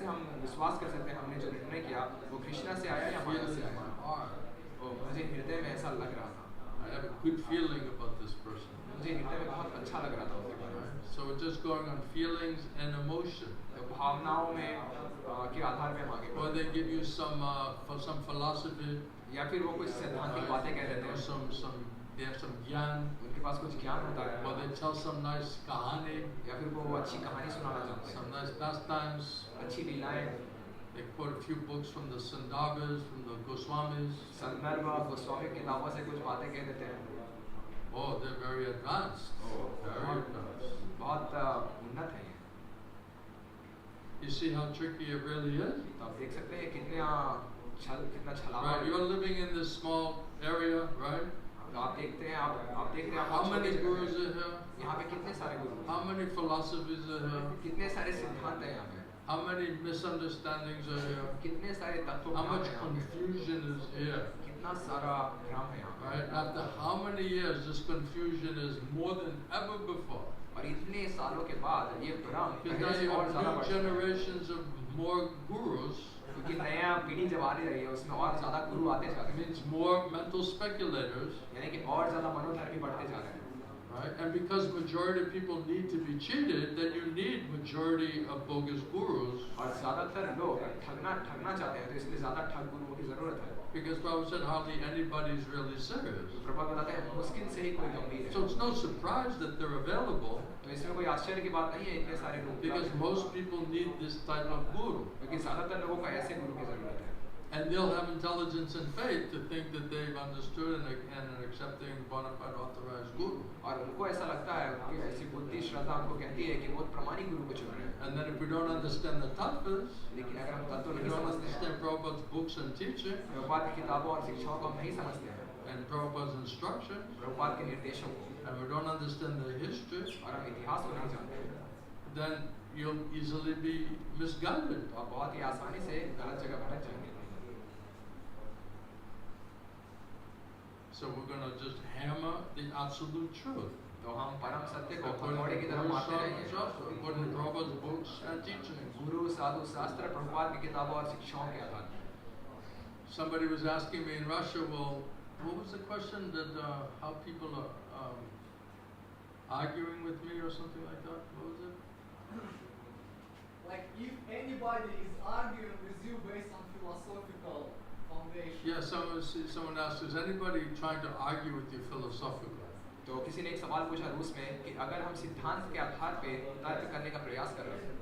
कैसे हम विश्वास कर सकते हैं हमने जो निर्णय किया वो कृष्णा से आया या माया से आया? और मुझे हृदय में ऐसा लग रहा था, I have a good feeling about this person. मुझे हृदय में बहुत अच्छा लग रहा था उसके बारे में। So we're just going on feelings and emotion. तो भावनाओं में के आधार पे हम आगे Or they give you some philosophy. या फिर वो कुछ सैद्धांतिक बातें कह देते हैं, they have some ज्ञान. उनके पास कुछ ज्ञान होता है, Or they tell some nice कहानी. या फिर वो अच्छी कहानी सुनाना चाहते हैं, Some nice pastimes. अच्छी लीलाएं। They quote a few books from the Sandarbhas, from the Goswamis. संदर्भ गोस्वामी की किताबों से कुछ बातें कह देते हैं। Oh, they're very advanced. Very advanced. बहुत उन्नत है ये। You see how tricky it really is? तो आप देख सकते हैं कितना छलावा। Right, you're living in this small area, right? तो आप देखते हैं आप देखते हैं How many gurus are here? यहाँ पे कितने सारे गुरु, How many philosophies are here? कितने सारे सिद्धांत हैं यहाँ पे, How many misunderstandings are here? कितने सारे तत्व, How much confusion is here? कितना सारा भ्रम है यहाँ पे। Right, after how many years this confusion is more than ever before? और इतने सालों के बाद ये भ्रम Because now you have new generations of more gurus. क्योंकि नया पीढ़ी जब आ रही है उसमें और ज्यादा गुरु आते जा रहे हैं, Means more mental speculators. यानी कि और ज्यादा मनोधर्मी बढ़ते जा रहे हैं। Right? And because majority of people need to be cheated, then you need majority of bogus gurus. और ज्यादातर लोग ठगना चाहते हैं, तो इसलिए ज्यादा ठग गुरुओं की जरूरत है। Because Prabhupada said hardly anybody is really serious. Prabhupada बताते हैं मुश्किल से ही कोई गंभीर है। So it's no surprise that they're available. तो इसमें कोई आश्चर्य की बात नहीं है इतने सारे लोग, Because most people need this type of guru. क्योंकि ज्यादातर लोगों को ऐसे गुरु की जरूरत है। And they'll have intelligence and faith to think that they've understood and are accepting bona fide authorized guru. और उनको ऐसा लगता है कि ऐसी बुद्धि श्रद्धा उनको कहती है कि बहुत प्रमाणिक गुरु को चुन रहे हैं। And then if we don't understand the tattvas, लेकिन अगर हम तत्व we नहीं don't समझते हैं, understand Prabhupada's books and teaching, Prabhupada की किताबों और शिक्षाओं को हम नहीं समझते हैं, and Prabhupada's instructions, प्रभुपाद के निर्देशों को, and we don't understand the history, और हम इतिहास को नहीं जानते हैं, then you'll easily be misguided. तो आप बहुत ही आसानी से गलत जगह भटक जाएंगे। So we're going to just hammer the absolute truth. तो हम परम सत्य को भगोड़े की तरफ मारते रहेंगे। According to Prabhupada's books and teachings. गुरु साधु शास्त्र प्रभुपाद की किताबों और शिक्षाओं के आधार पर। Somebody was asking me in Russia, well, what was the question that how people are arguing with me or something like that? What was it? Like if anybody is arguing with you based on philosophical foundation. Yeah, someone asked, is anybody trying to argue with you philosophically? तो किसी ने एक सवाल पूछा रूस में कि अगर हम सिद्धांत के आधार पे तर्क करने का प्रयास कर रहे हैं,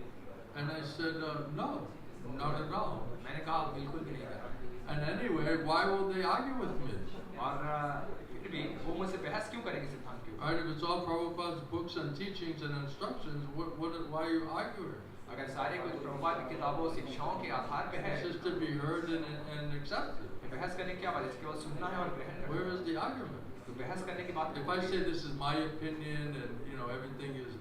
And I said, no, not at all. मैंने कहा बिल्कुल भी नहीं कर रहा। And anyway, why will they argue with me? और फिर भी वो मुझसे बहस क्यों करेंगे सिद्धांत के ऊपर? Right, if it's all Prabhupada's books and teachings and instructions, why are you arguing? अगर सारे कुछ प्रभुपाद की किताबों शिक्षाओं के आधार पे है, It's just to be heard and accepted. बहस करने की क्या बात है? इसके बाद सुनना है और ग्रहण करना। Where is the argument? तो बहस करने की बात। If I say this is my opinion and everything is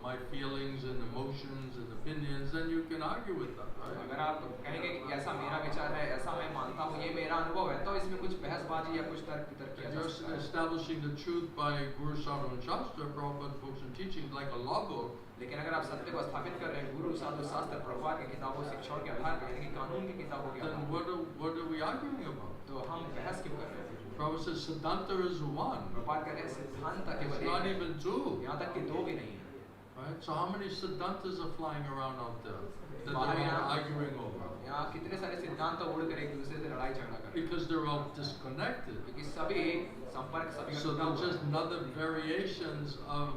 my feelings and emotions and opinions, then you can argue with that, right? अगर आप कहेंगे कि ऐसा मेरा विचार है, ऐसा मैं मानता हूँ, ये मेरा अनुभव है, तो इसमें कुछ बहसबाजी या कुछ तर्क किया जा सकता है। Establishing the truth by Guru Sadhu and Shastra, Prabhupada's books and teachings, like a law book. लेकिन अगर आप सत्य को स्थापित कर रहे हैं गुरु साधु शास्त्र प्रभुपाद की किताबों शिक्षाओं के आधार पर, यानी कि कानून की किताबों के आधार पर, Then what are we arguing about? तो हम बहस क्यों कर रहे हैं? Prabhupada says Siddhanta is one. Prabhupada कहते हैं सिद्धांत केवल It's एक not है, even two. यहाँ तक कि दो भी नहीं है। Right? So how many Siddhantas are flying around out there that they're all arguing over? यहाँ कितने सारे सिद्धांत उड़ कर एक दूसरे से लड़ाई झगड़ा कर रहे हैं, Because they're all disconnected. क्योंकि सभी संपर्क सभी So they're just another variations of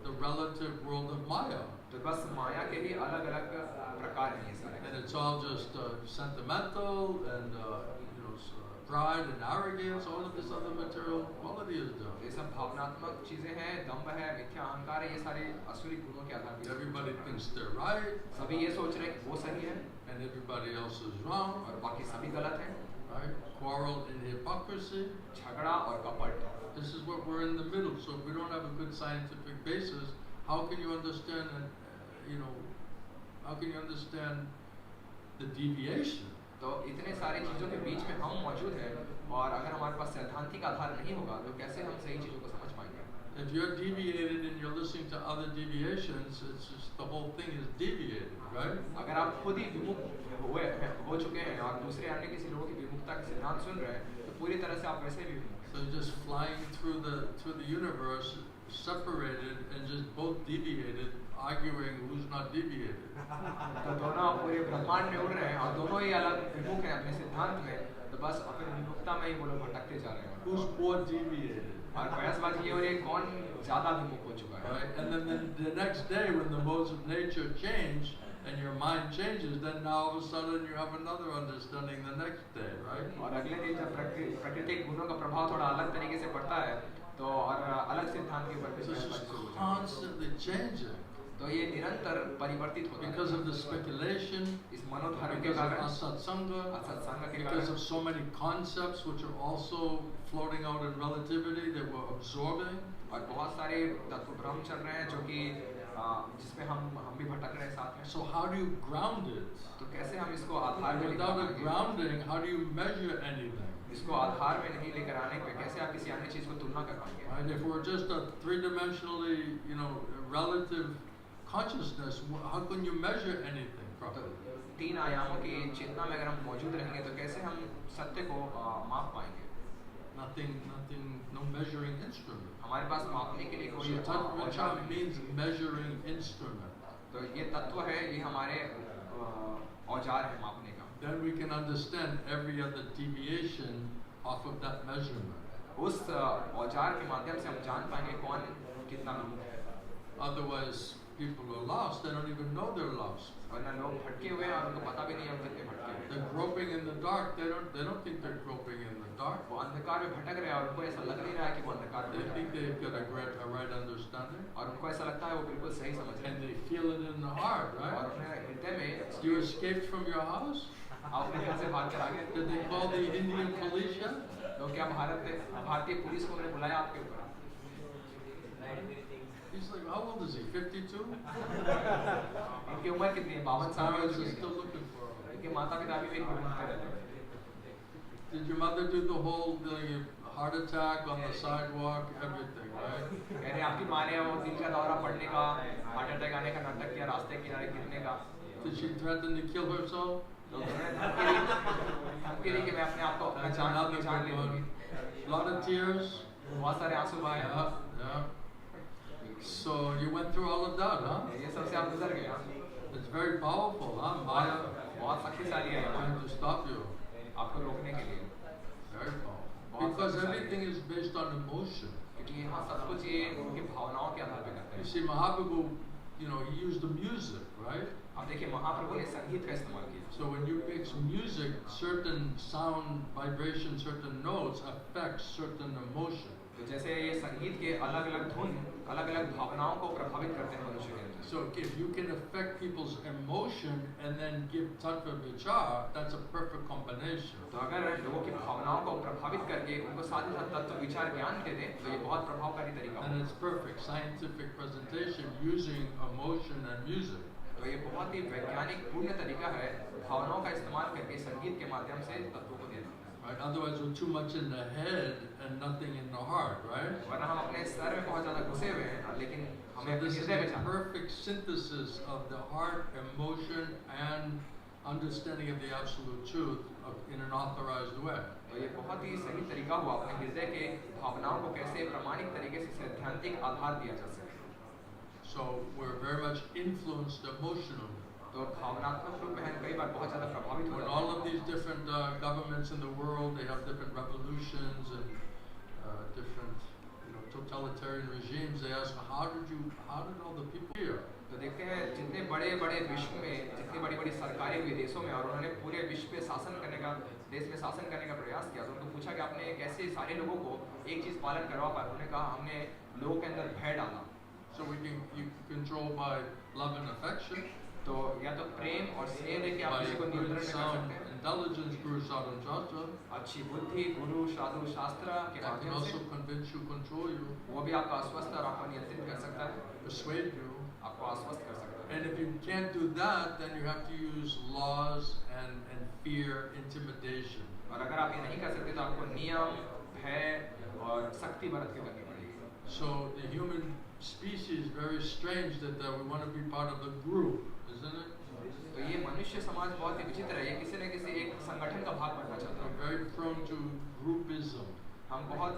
the relative world of Maya. तो बस माया के ही अलग अलग प्रकार हैं ये सारे, And it's all just sentimental and pride and arrogance, all of this other material quality is there. ये सब भावनात्मक चीजें हैं, दंभ है, मिथ्या अहंकार है, ये सारे असुरी गुणों के आधार पर। Everybody thinks they're right. सभी ये सोच रहे हैं कि वो सही है And everybody else is wrong. और बाकी सभी गलत हैं। Right? Quarrel and hypocrisy. झगड़ा और कपट। This is what we're in the middle. So if we don't have a good scientific basis, how can you understand how can you understand the deviation? तो इतने सारी चीजों के बीच में हम मौजूद हैं, और अगर हमारे पास सैद्धांतिक आधार नहीं होगा तो कैसे हम सही चीजों को समझ पाएंगे? If you're deviated and you're listening to other deviations, it's just the whole thing is deviated, right? अगर आप खुद ही विमुख हो चुके हैं और दूसरे अन्य किसी लोगों की विमुखता के सिद्धांत सुन रहे हैं तो पूरी तरह से आप वैसे भी विमुख हैं। So you're just flying through the universe, separated and just both deviated, arguing who's not deviated. तो दोनों पूरे ब्रह्मांड में उड़ रहे हैं और दोनों ही अलग विमुख हैं अपने सिद्धांत में, तो बस अपनी विमुखता में ही वो लोग भटकते जा रहे हैं। Who's more deviated? और बहसबाजी ये हो रही है कौन ज़्यादा विमुख हो चुका है। Right? And then the next day when the modes of nature change and your mind changes, then now all of a sudden you have another understanding the next day, right? और अगले दिन जब प्राकृतिक गुणों का प्रभाव थोड़ा अलग तरीके से पड़ता है तो और अलग सिद्धांत के ऊपर So it's बहसबाजी शुरू हो जाती है। constantly changing. तो ये निरंतर परिवर्तित होता है Because of the speculation, इस मनोधर्म के because of कारण, asatsanga, असत्संग के because कारण, of so many concepts which are also floating out in relativity that we're absorbing. और बहुत सारे तत्व भ्रम चल रहे हैं जो कि जिसमें हम भी भटक रहे हैं साथ में। So how do you ground it? तो कैसे हम इसको आधार में लेकर Without a आएंगे? grounding, how do you measure anything? इसको आधार में नहीं लेकर आने पे कैसे आप किसी अन्य चीज को तुलना कर पाएंगे? Right? If we're just a three-dimensionally, relative consciousness, how can you measure anything तो properly? तीन आयामों की चेतना में अगर हम मौजूद रहेंगे तो कैसे हम सत्य को माप पाएंगे? Nothing, no measuring instrument. हमारे पास मापने के लिए कोई So औजार tattva नहीं है। means measuring instrument. तो ये तत्व है, ये हमारे औजार है मापने का। Then we can understand every other deviation off of that measurement. उस औजार के माध्यम से हम जान पाएंगे कौन कितना विमुख है। Otherwise, people are lost. They don't even know they're lost. वरना लोग भटके हुए हैं और उनको पता भी नहीं हम कितने भटके हुए हैं। They're groping in the dark. They don't think they're groping in the dark. वो अंधकार में भटक रहे हैं और उनको ऐसा लग नहीं रहा है कि वो अंधकार में They भटक think रहे हैं। they've got a right understanding, और उनको ऐसा लगता है वो बिल्कुल सही समझ रहे and हैं। they feel it in the heart, और right? अपने हृदय में You escaped from your house. आप अपने घर से भाग कर आ गए। Did they call the Indian police yet? तो क्या भारतीय पुलिस को उन्होंने बुलाया आपके ऊपर? He's like, how old is he? 52? इनकी उम्र कितनी है? 52 साल की हो Parents चुकी are है। still looking for him. इनके माता पिता भी एक ढूंढते रहते हैं। Did your mother do the whole heart attack on the sidewalk, everything, right? कह रहे आपकी माँ ने वो दिल का दौरा पड़ने का, हार्ट अटैक आने का नाटक किया, रास्ते किनारे गिरने का। Did she threaten to kill herself? तो धमकी दी कि मैं अपने आप को अपना That's जान another जान big ले लूंगी। one. Lot of tears. बहुत सारे आंसू बहाए। Yeah. So you went through all of that, huh? ये सबसे आप गुजर गए हाँ? It's very powerful, huh? Maya बहुत शक्तिशाली है trying to stop you. आपको रोकने के लिए। Very powerful. Because everything is based on emotion. क्योंकि यहाँ सब कुछ ये उनकी भावनाओं के आधार पे करते You हैं। see, Mahaprabhu, he used the music, right? अब देखिए महाप्रभु ने संगीत का इस्तेमाल किया। So when you mix music, certain sound vibration, certain notes affect certain emotion. तो जैसे ये संगीत के अलग-अलग धुन अलग-अलग भावनाओं को प्रभावित करते हैं मनुष्य के अंदर। So if you can affect people's emotion and then give tattva vichar, that's a perfect combination. तो अगर लोगों की भावनाओं को प्रभावित करके उनको साथ ही साथ तत्व विचार ज्ञान दे दें तो ये बहुत प्रभावकारी तरीका And होगा। it's perfect scientific presentation using emotion and music. तो ये बहुत ही वैज्ञानिक पूर्ण तरीका है भावनाओं का इस्तेमाल करके संगीत के माध्यम से तत्वों को देना। Right? Otherwise we're too much in the head and nothing in the heart, right? वरना हम अपने सर में बहुत ज़्यादा घुसे हुए हैं लेकिन हमें So अपने this is हृदय में a जाना। perfect synthesis of the heart, emotion and understanding of the absolute truth in an authorized way. तो ये बहुत ही सही तरीका हुआ अपने हृदय के भावनाओं को कैसे प्रामाणिक तरीके से सैद्धांतिक आधार दिया जा सके। So we're very much influenced emotionally. तो भावनात्मक रूप में हम कई बार बहुत ज़्यादा प्रभावित हो When जाते all हैं। of these different governments in the world, they have different revolutions and different totalitarian regimes, they ask, how did all the people here? तो देखते हैं जितने बड़े-बड़े विश्व में जितनी बड़ी-बड़ी सरकारें हुई देशों में और उन्होंने पूरे विश्व पे शासन करने का देश में शासन करने का प्रयास किया तो उनको पूछा कि आपने कैसे सारे लोगों को एक चीज़ पालन करवा पाए। उन्होंने कहा हमने लोगों के अंदर भय डाला। So you can control by love and affection, तो या तो प्रेम और स्नेह देके आप by किसी को good नियंत्रण में कर sound सकते हैं। intelligence, guru sadhana shastra, अच्छी बुद्धि गुरु साधु शास्त्र के that can माध्यम से also convince you, control you, वो भी आपको आश्वस्त और आपको नियंत्रित कर सकता है, persuade you. आपको आश्वस्त कर सकता है। And if you can't do that, then you have to use laws and fear, intimidation. और अगर आप ये नहीं कर सकते तो आपको नियम भय और सख्ती बरत के करनी पड़ेगी। So the human species is very strange that we want to be part of the group, isn't it? तो ये मनुष्य समाज बहुत ही विचित्र है, ये किसी न किसी एक संगठन का भाग बनना चाहता We're है। very prone to groupism. हम बहुत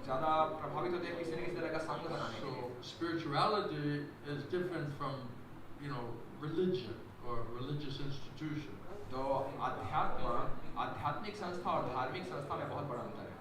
ज़्यादा प्रभावित होते हैं किसी न किसी तरह का संघ बनाने के लिए। So spirituality is different from, religion or religious institution. तो आध्यात्मिक संस्था और धार्मिक संस्था में बहुत बड़ा अंतर है।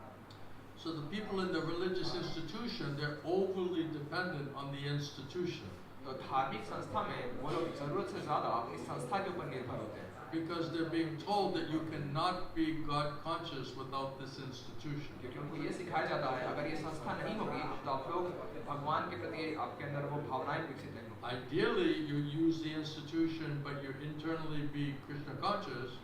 So the people in the religious institution, they're overly dependent on the institution. तो धार्मिक संस्था में वो लोग जरूरत से ज़्यादा अपनी संस्था के ऊपर निर्भर होते हैं। Because they're being told that you cannot be God conscious without this institution. क्योंकि उनको ये सिखाया जाता है अगर ये संस्था नहीं होगी तो आप लोग भगवान के प्रति आपके अंदर वो भावनाएं विकसित नहीं होंगी। Ideally, you use the institution, but you internally be Krishna conscious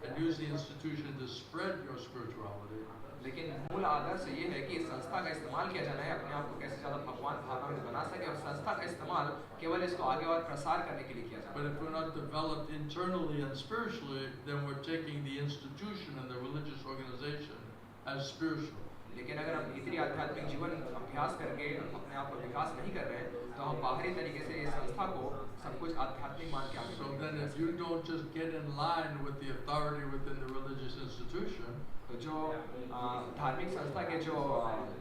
and use the institution to spread your spirituality. लेकिन मूल आदर्श ये है कि इस संस्था का इस्तेमाल किया जाना है अपने आप को कैसे ज़्यादा भगवान भावनात्मक बना सके और संस्था का इस्तेमाल केवल इसको आगे और प्रसार करने के लिए किया जाता But है। if we're not developed internally and spiritually, then we're taking the institution and the religious organization as spiritual. लेकिन अगर हम भीतरी आध्यात्मिक जीवन अभ्यास करके अपने आप को विकास नहीं कर रहे हैं तो हम बाहरी तरीके से इस संस्था को सब कुछ आध्यात्मिक मान के आगे So बढ़ेंगे। then if you don't just get in line with the authority within the religious institution, तो जो धार्मिक संस्था के जो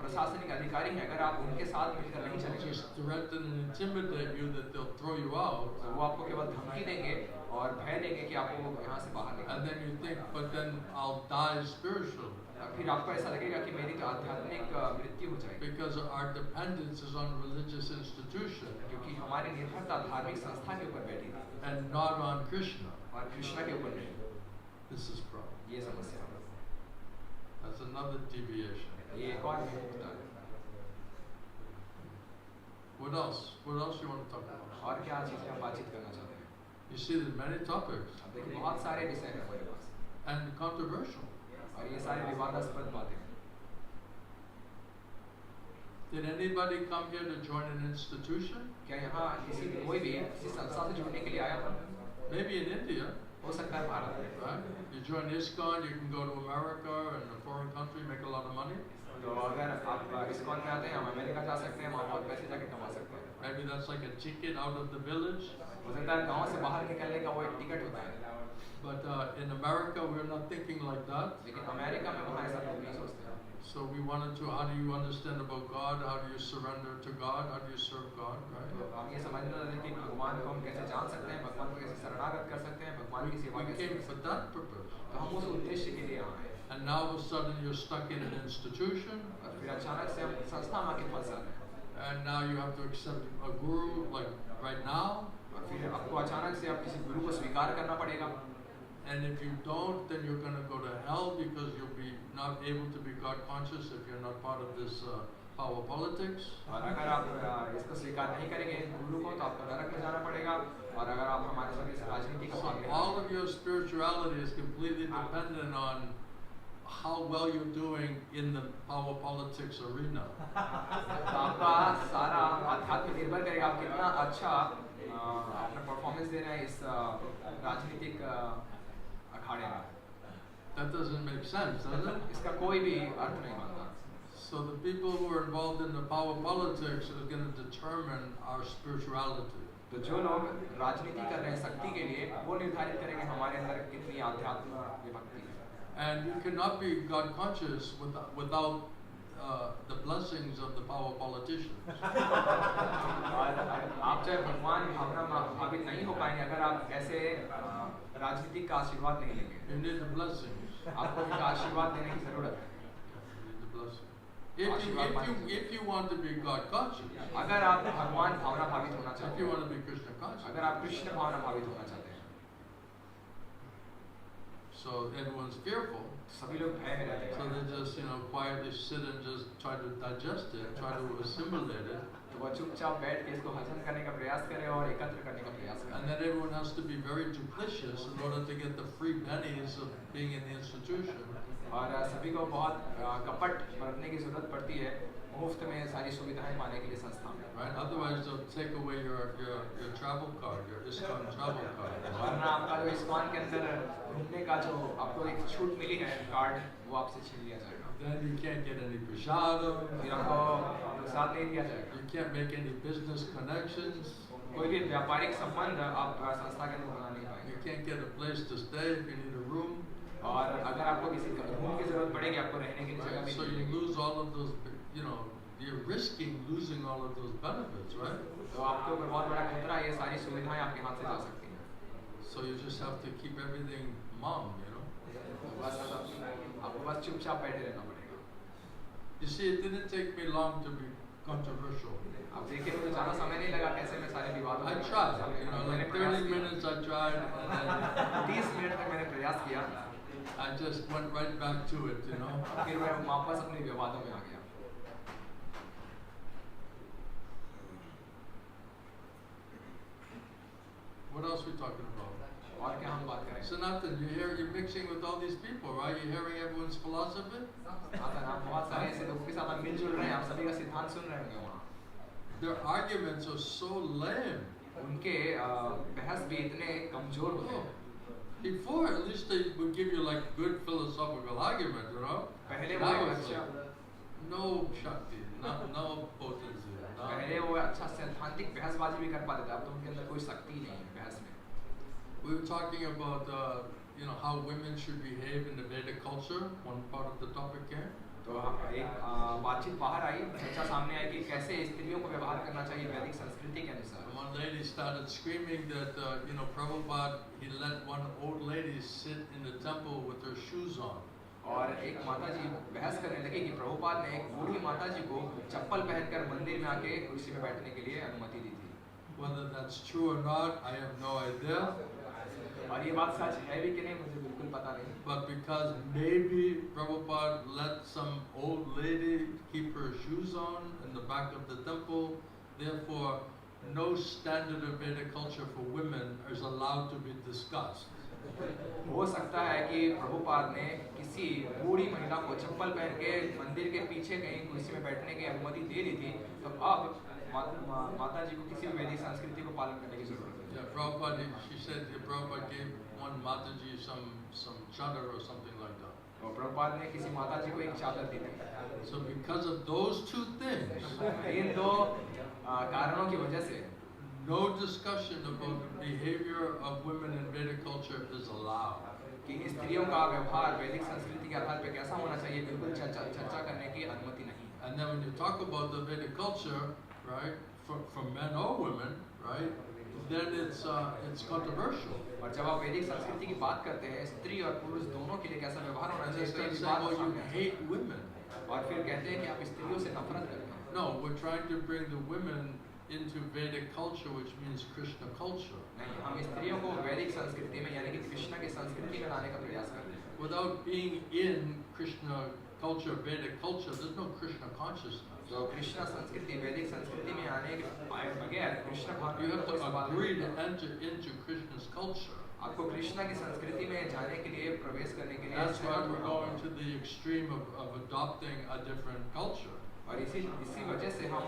प्रशासनिक अधिकारी हैं अगर आप उनके साथ मिलकर नहीं चलेंगे just threaten and intimidate you that they'll throw you out, तो वो आपको केवल धमकी देंगे और भय देंगे कि आपको यहाँ से बाहर and निकाल then you think, but then I'll die spiritually. फिर आपको ऐसा लगेगा कि मेरी तो आध्यात्मिक मृत्यु हो जाएगी Because our dependence is on religious institution क्योंकि हमारी निर्भरता धार्मिक संस्था के ऊपर बैठी थी and not on Krishna. और कृष्णा के ऊपर नहीं। This is problem. ये समस्या है। That's another deviation. ये एक और विमुखता है। What else? What else you want to talk about? और क्या चीज़ें हम बातचीत करना चाहते हैं? You see, there's many topics अब देखिए बहुत सारे विषय हैं हमारे पास and controversial. और ये सारी विवादास्पद बातें हैं। Did anybody come here to join an institution? क्या यहाँ कोई भी किसी संस्था से जुड़ने के लिए आया था? Maybe in India, हो सकता है भारत में। right? You join ISKCON, you can go to America and a foreign country, make a lot of money. तो अगर आप ISKCON में आते हैं हम अमेरिका जा सकते हैं वहाँ बहुत पैसे जाके कमा सकते हैं। Maybe that's like a ticket out of the village. हो सकता है गांव से बाहर निकलने का वो एक टिकट होता है। But in America, we're not thinking like that. लेकिन अमेरिका में वहाँ ऐसा लोग नहीं सोचते हैं। So we wanted to, how do you understand about God? How do you surrender to God? How do you serve God? Right? तो हम ये समझना चाहते हैं कि भगवान को हम कैसे जान सकते हैं, भगवान को कैसे शरणागत कर सकते हैं, भगवान की सेवा We कैसे came कर for सकते that हैं। purpose. तो हम उस उद्देश्य के लिए यहाँ आए। And now all of a sudden you're stuck in an institution, और फिर अचानक से हम संस्था में आके फंस जाते हैं। and now you have to accept a guru like right now. और फिर आपको अचानक से आप किसी गुरु को स्वीकार करना पड़ेगा। And if you don't, then you're going to go to hell because you'll be not able to be God conscious if you're not part of this power politics. और अगर आप इसको स्वीकार नहीं करेंगे गुरु को तो आपको नरक में जाना पड़ेगा और अगर आप हमारे साथ इस राजनीति का So भाग लेंगे all of your spirituality is completely dependent on how well you're doing in the power politics arena. तो आपका सारा अध्यात्म निर्भर करेगा आप कितना अच्छा अपना परफॉर्मेंस दे रहे हैं इस राजनीतिक अखाड़े में। That doesn't make sense, does it? इसका कोई भी अर्थ नहीं बनता। So the people who are involved in the power politics are going to determine our spirituality. तो जो लोग राजनीति कर रहे हैं शक्ति के लिए वो निर्धारित करेंगे हमारे अंदर कितनी आध्यात्म विभक्ति है। And you cannot be God conscious without the blessings of the power politicians. आप चाहे भगवान भावना भावित नहीं हो पाएंगे अगर आप ऐसे राजनीतिक का आशीर्वाद नहीं लेंगे। You need the blessings. आपको उनका आशीर्वाद लेने की जरूरत है। You need the blessing. If you want to be God conscious, अगर आप भगवान भावना भावित होना if चाहते you हैं, want to be Krishna conscious, अगर आप कृष्ण भावना भावित होना चाहते हैं, so everyone's fearful. सभी लोग भय में रहते So हैं। they just quietly sit and just try to digest it, try to assimilate it, तो वो चुपचाप बैठ के इसको हजम करने का प्रयास करें और एकत्र करने का प्रयास and करें। then everyone has to be very duplicitous in order to get the free pennies of being in the institution. और सभी को बहुत कपट बरतने की ज़रूरत पड़ती है मुफ्त में सारी सुविधाएं पाने के लिए संस्था में। Right? Otherwise, they'll take away your travel card, your ISKCON travel card. वरना आपका जो इस्कॉन के अंदर घूमने का जो आपको एक छूट मिली है कार्ड वो आपसे छीन लिया जाएगा। Then you can't get any prasadam. फिर आपको प्रसाद नहीं दिया जाएगा। You can't make any business connections. कोई भी व्यापारिक संबंध आप संस्था के अंदर बना नहीं पाएंगे। You can't get a place to stay if you need a room. और अगर आपको किसी रूम की जरूरत पड़ेगी आपको रहने के लिए जगह भी So you मिलेगी। lose all of those, you know, you're risking losing all of those benefits, right? तो आपके ऊपर बहुत बड़ा खतरा है, ये सारी सुविधाएं आपके हाथ से जा सकती हैं। So you just have to keep everything mum, you know. तो बस आपको बस चुपचाप बैठे रहना पड़ेगा। You see, it didn't take me long to be controversial. अब देखिए मुझे ज़्यादा समय नहीं लगा कैसे मैं सारे विवादों I में tried, you know, like 30 minutes I tried, and 30 minute तक मैंने प्रयास किया, I just went right back to it, you know. फिर मैं वापस अपने विवादों में आ गया। What else we talking about? और क्या हम बात करें? Sanatan, you're mixing with all these people, right? You're hearing everyone's philosophy? आप बहुत सारे ऐसे लोगों के साथ आप मिलजुल रहे हैं, आप सभी का सिद्धांत सुन रहे होंगे वहाँ। Their arguments are so lame. उनके बहस भी इतने कमजोर होते हैं। Before, at least they would give you like good philosophical argument, you know. पहले वो Now एक it's अच्छा like, no shakti, no potency. पहले वो अच्छा सैद्धांतिक बहसबाजी भी कर पाते थे, अब तो उनके अंदर कोई शक्ति नहीं है बहस में। We were talking about, you know, how women should behave in the Vedic culture. One part of the topic here. तो एक बातचीत बाहर आई, चर्चा सामने आई कि कैसे स्त्रियों को व्यवहार करना चाहिए वैदिक संस्कृति के अनुसार। And one lady started screaming that, you know, Prabhupada, he let one old lady sit in the temple with her shoes on. और एक माताजी बहस करने लगी कि प्रभुपाद ने एक बूढ़ी माताजी को चप्पल पहनकर मंदिर में आके कुर्सी में बैठने के लिए अनुमति दी थी। Whether that's true or not, I have no idea. और ये बात सच है भी कि नहीं मुझे बिल्कुल पता नहीं। But because maybe Prabhupada let some old lady keep her shoes on in the back of the temple, therefore no standard of Vedic culture for women is allowed to be discussed. हो सकता है कि प्रभुपाद ने किसी बूढ़ी महिला को चप्पल पहन के मंदिर के पीछे कहीं कुर्सी में बैठने की अनुमति दे दी थी, तो अब माता जी को किसी भी वैदिक संस्कृति को पालन करने की जरूरत है। Yeah, Prabhupada, she said that Prabhupada gave one Mataji some chadar or something like that. और प्रभुपाद ने किसी माता जी को एक चादर दी थी। So because of those two things, इन दो कारणों की वजह से no discussion about the behavior of women in Vedic culture is allowed. कि स्त्रियों का व्यवहार वैदिक संस्कृति के आधार पर कैसा होना चाहिए बिल्कुल चर्चा करने की अनुमति नहीं। And then when you talk about the Vedic culture, right, for men or women, right, then it's controversial. और जब आप वैदिक संस्कृति की बात करते हैं स्त्री और पुरुष दोनों के लिए कैसा व्यवहार होना And चाहिए they इसका start saying, विवाद well, you सामने आता है। hate women. और फिर कहते हैं कि आप स्त्रियों से नफरत करते हैं। No, we're trying to bring the women into Vedic culture, which means Krishna culture. नहीं, हम स्त्रियों को वैदिक संस्कृति में यानी कि कृष्ण की संस्कृति में लाने का प्रयास कर रहे हैं। Without being in Krishna culture, Vedic culture, there's no Krishna consciousness. तो कृष्ण संस्कृति वैदिक संस्कृति में आने के बगैर कृष्ण भाव You have कोई to सवाल agree नहीं to है। enter into Krishna's culture. आपको कृष्ण की संस्कृति में जाने के लिए प्रवेश करने के लिए That's why सहमत we're होना going होगा। to the extreme of adopting a different culture. और इसी वजह से हम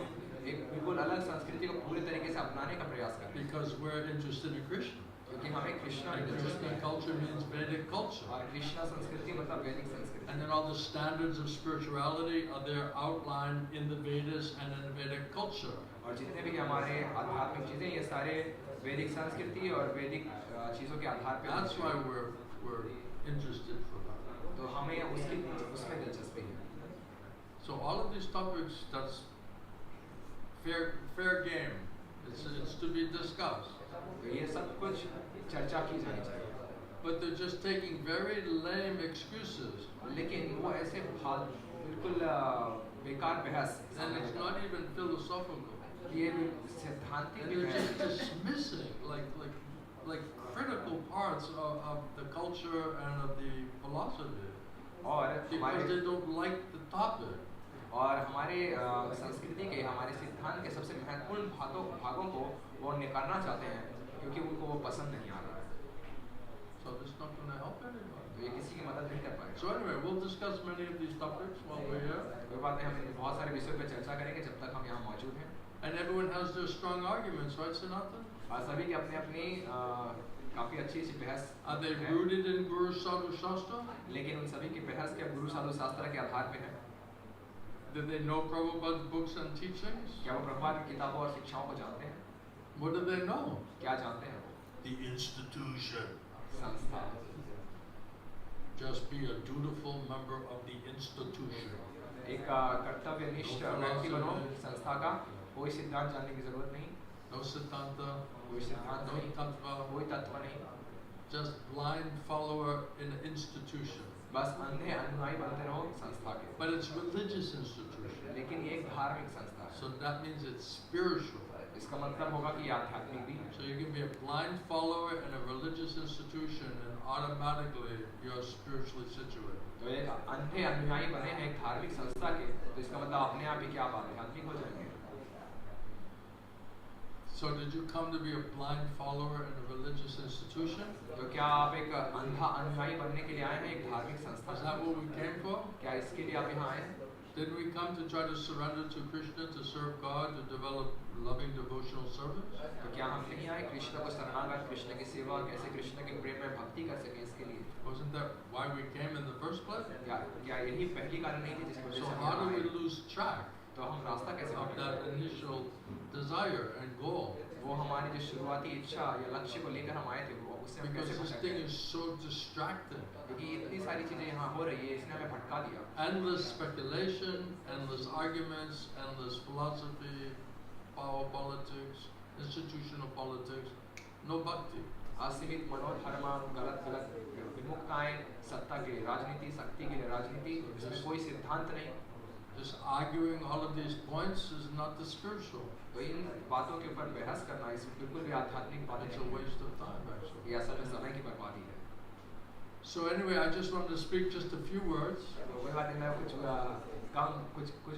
एक बिल्कुल अलग संस्कृति को पूरे तरीके से अपनाने का प्रयास कर रहे हैं Because we're interested in Krishna. क्योंकि हमें कृष्ण And की Krishna दिलचस्पी है। culture means Vedic culture. और कृष्ण संस्कृति मतलब वैदिक संस्कृति And then all the standards of spirituality are there outlined in the Vedas and in Vedic culture. और जितने भी हमारे आध्यात्मिक चीजें ये सारे वैदिक संस्कृति और वैदिक चीजों के आधार पे That's why we're interested for that. तो हमें उसमें दिलचस्पी है। So all of these topics, that's fair game. It's to be discussed. तो ये सब कुछ चर्चा की जानी चाहिए। But they're just taking very lame excuses. लेकिन वो ऐसे बिल्कुल बेकार बहस And it's not even philosophical. ये सैद्धांतिक And भी they're बहस just dismissing like critical parts of the culture and of the philosophy और because हमारे they don't like the topic. और हमारे संस्कृति के हमारे सिद्धांत के सबसे महत्वपूर्ण भागों को वो निकालना चाहते हैं क्योंकि उनको वो पसंद नहीं आ रहा है। So it's not going to help anybody. तो ये किसी की मदद नहीं कर पाएगा। So anyway, we'll discuss many of these topics while we're here. कोई बात नहीं, हम इन बहुत सारे विषयों पे चर्चा करेंगे जब तक हम यहाँ मौजूद हैं। And everyone has their strong arguments, right, Sanatan? और सभी की अपनी अपनी काफी अच्छी सी बहस Are they है, rooted in Guru Sadhu Shastra? लेकिन उन सभी की बहस क्या गुरु साधु शास्त्र के आधार पे है? Did they know Prabhupada's books and teachings? क्या वो प्रभुपाद की किताबों और शिक्षाओं को जानते हैं? What do they know? क्या जानते हैं वो? The institution. संस्था। Just be a dutiful member of the institution. एक कर्तव्यनिष्ठ व्यक्ति बनो संस्था का, कोई सिद्धांत जानने की जरूरत नहीं, No Siddhanta, कोई सिद्धांत no नहीं, Tattva, कोई तत्व नहीं, just blind follower in an institution. बस अंधे अनुयायी बनते रहो संस्था के। But it's religious institution. लेकिन ये एक धार्मिक संस्था है, So that means it's spiritual. इसका मतलब होगा कि ये आध्यात्मिक भी है। So you can be a blind follower in a religious institution and automatically you're spiritually situated. तो एक अंधे अनुयायी बने हैं एक धार्मिक संस्था के, तो इसका मतलब अपने आप ही क्या आप आध्यात्मिक हो जाएंगे। So did you come to be a blind follower in a religious institution? तो क्या आप एक अंधा अनुयायी बनने के लिए आए हैं एक धार्मिक संस्था Is से? that what we came for? क्या इसके लिए आप यहाँ आए हैं? Didn't we come to try to surrender to Krishna, to serve God, to develop loving devotional service? तो क्या हम नहीं आए कृष्ण को शरणागत, कृष्ण की सेवा और कैसे कृष्ण के प्रेम में भक्ति कर सके इसके लिए? Wasn't that why we came in the first place? क्या यही पहली कारण नहीं थी जिसकी वजह So से हम how यहाँ do we आए? lose track तो हम रास्ता कैसे of पकड़ें? that initial desire and goal? वो हमारी जो शुरुआती इच्छा या लक्ष्य को लेकर हम आए थे, वो उससे हम Because कैसे this भटक thing गए? is so distracting. क्योंकि इतनी सारी चीजें यहाँ हो रही है, इसने हमें भटका दिया। Endless speculation, endless arguments, endless philosophy, power politics, institutional politics, no bhakti. असीमित मनोधर्म, गलत गलत विमुखताएं, सत्ता के लिए राजनीति, शक्ति के लिए राजनीति, इसमें कोई सिद्धांत नहीं। Just arguing all of these points is not the spiritual. तो इन बातों के ऊपर बहस करना इस बिल्कुल भी आध्यात्मिक बात It's a नहीं है, waste of time actually. ये असल में समय की बर्बादी है। So anyway, I just wanted to speak just a few words. तो कोई बात नहीं, मैं कुछ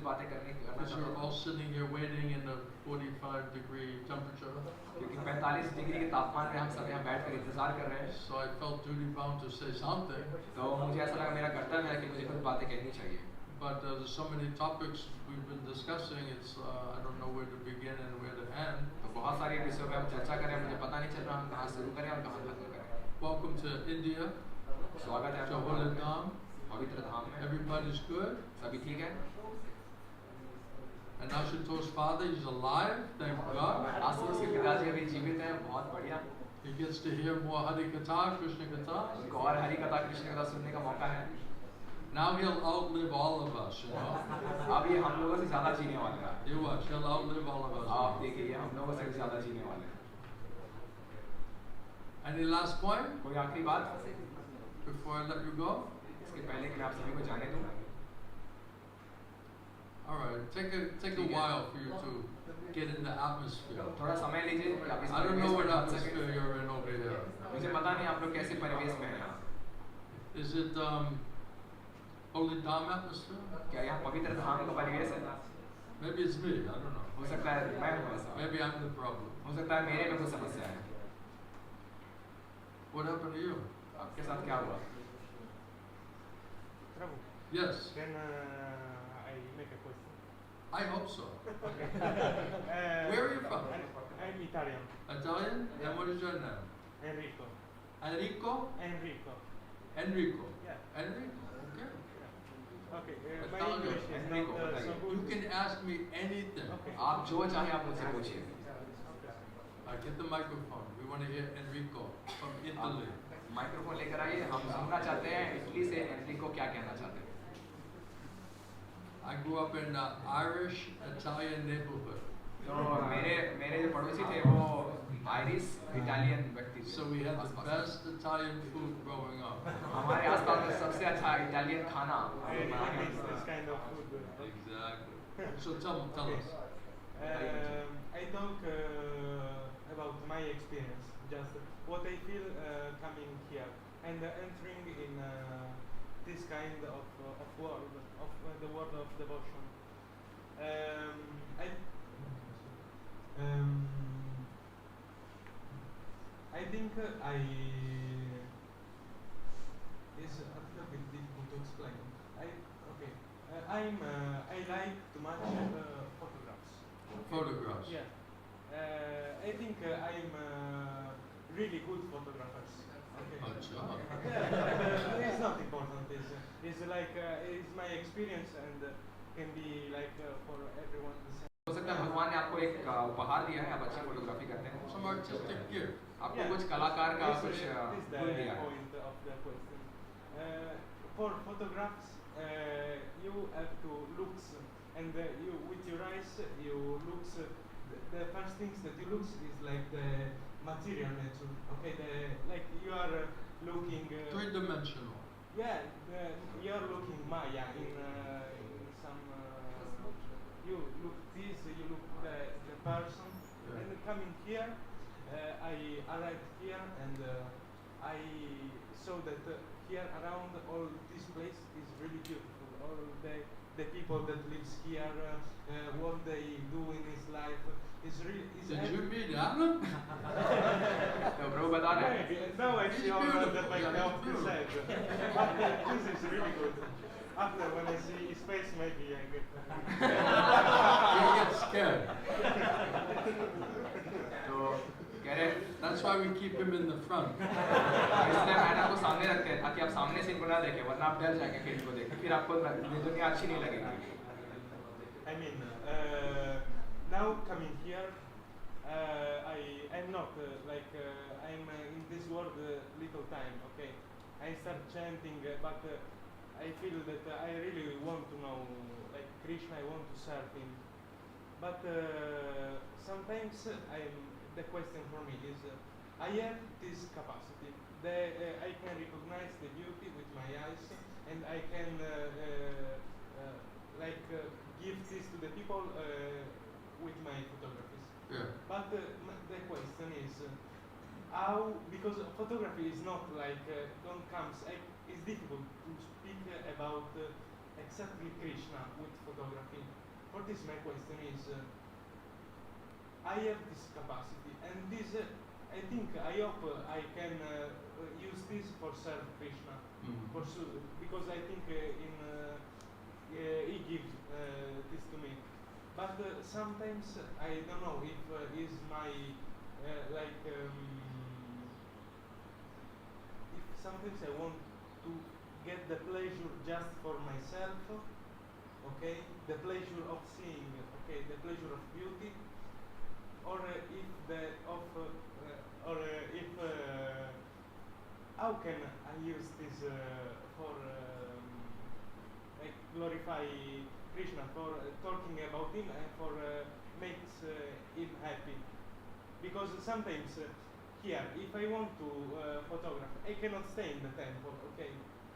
बातें करना Because चाहता you're हूँ, all sitting here waiting in a 45-degree temperature. क्योंकि 45 डिग्री के तापमान में हम सब यहाँ बैठकर इंतजार कर रहे हैं। So I felt duty bound to say something. तो मुझे ऐसा लगा मेरा कर्तव्य है कि मुझे कुछ बातें कहनी चाहिए। But there's so many topics we've been discussing, it's I don't know where to begin and where to end. तो बहुत सारे विषयों पे हम चर्चा करें, मुझे पता नहीं चल रहा हम कहाँ शुरू करें और कहाँ खत्म करें। Welcome to India, स्वागत है to आपका Holy Dham. पवित्र धाम में। Everybody's good. सभी ठीक है? And Ashutosh's father, he's alive, thank God. Ashutosh के पिताजी अभी जीवित हैं, बहुत बढ़िया। He gets to hear more Hari Katha, Krishna Katha. उनको और हरि कथा कृष्ण कथा सुनने का मौका है। Now he'll outlive all of us, you know. अब ये हम लोगों से ज्यादा जीने वाले हैं। You watch, he'll outlive all of आप us. देखिए, ये हम लोगों से भी ज्यादा जीने वाले हैं। Any last point कोई आखिरी बात before I let you go? इसके पहले कि मैं आप सभी को जाने दूं? All right, take a while for you to get in the atmosphere. थोड़ा समय लीजिए कि आप इस I don't know परिवेश what में ढल सकें। atmosphere you're in over here. मुझे पता नहीं आप लोग कैसे परिवेश में हैं यहाँ। Is it Holy Dham atmosphere? क्या यहाँ पवित्र धाम का परिवेश है? Maybe it's me, I don't know. हो सकता है मैं हूँ ऐसा। Maybe I'm the problem. हो सकता है मेरे में कोई समस्या है। What happened to you? आपके साथ क्या हुआ? Prabhu, Yes, can I make a question? I hope so. Where Where are you from? I'm Italian. Italian? And what is your name? Enrico. Enrico? Enrico. Enrico. Yeah. Enrico, okay. Okay. My Italian. English is Enrico, not so बताइए। good. You can ask me anything. Okay. आप जो चाहे आप मुझसे पूछिए। Get the microphone. We want to hear Enrico from Italy. Microphone लेकर आइए, हम सुनना चाहते हैं इटली से एनरिको क्या कहना चाहते हैं। I grew up in an Irish Italian neighborhood. तो मेरे जो पड़ोसी थे वो आयरिश इटालियन व्यक्ति थे। So we had the आसपास। best Italian food growing up. हमारे आसपास में सबसे अच्छा इटालियन खाना I बनाया miss जाता this था। kind of food. Exactly. So tell us. I talk about my experience, just what I feel coming here and entering in this kind of world, of the world of devotion. I think it's a little bit difficult to explain. I like too much photographs. Photographs. Yeah. I think I'm really good photographers. Okay. Acha. Yeah, it's not important. It's like it's my experience and can be like for everyone the same. हो सकता है भगवान ने आपको एक उपहार दिया है, आप अच्छी फोटोग्राफी करते हैं, Some artistic gift. आपको कुछ कलाकार का कुछ this is the गुण दिया है. point of the question. For photographs, you have to look, and you with your eyes you looks. The first things that you look is like the material nature. Okay, like you are looking. Three-dimensional. Yeah, you are looking Maya in some. You look this, you look the person, Yeah. and coming here, I arrived here and I saw that here around all this place is really beautiful. All the people that lives here, what they do in his life is really. Is Did you meet Adam? तो प्रभु बता रहे हैं. Now I see all beautiful. that I Yeah, have he's to say. But this is really good. After when I see his face, maybe I get. You get scared. तो कह रहे हैं, That's why we keep him in the front. इसलिए madam को सामने रखते हैं ताकि आप सामने से इनको ना देखें, वरना आप डर जाएंगे फिर इनको देख के, फिर आपको ये दुनिया अच्छी नहीं लगेगी. I mean, now coming here, I'm not I'm in this world little time. Okay, I start chanting, but I feel that I really want to know, like Krishna. I want to serve him, but sometimes the question for me is, I have this capacity. I can recognize the beauty with my eyes, and I can give this to the people with my photographies. Yeah. But the question is how, because photography is not like don't comes. It's difficult to speak about exactly Krishna with photography. For this, my question is. I have this capacity, and this I think I hope I can use this for serve Krishna, for sure, because I think he gives this to me. But sometimes I don't know if is my if sometimes I want to get the pleasure just for myself, okay, the pleasure of seeing, okay, the pleasure of beauty. Or if the of if how can I use this for glorify Krishna, for talking about him and for makes him happy? Because sometimes here, if I want to photograph, I cannot stay in the temple. Okay,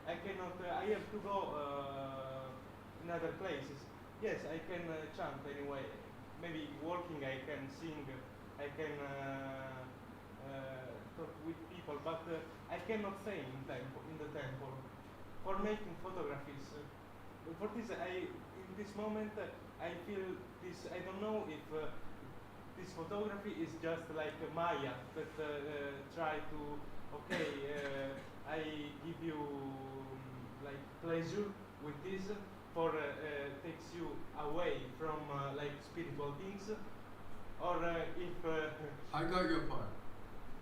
I cannot. I have to go in other places. Yes, I can chant anyway. Maybe walking, I can sing, I can talk with people, but I cannot stay in the temple. For making photographies, for this, in this moment, I feel this. I don't know if this photography is just like Maya that try to. Okay, I give you like pleasure with this. For takes you away from like spiritual things, or if I got your point.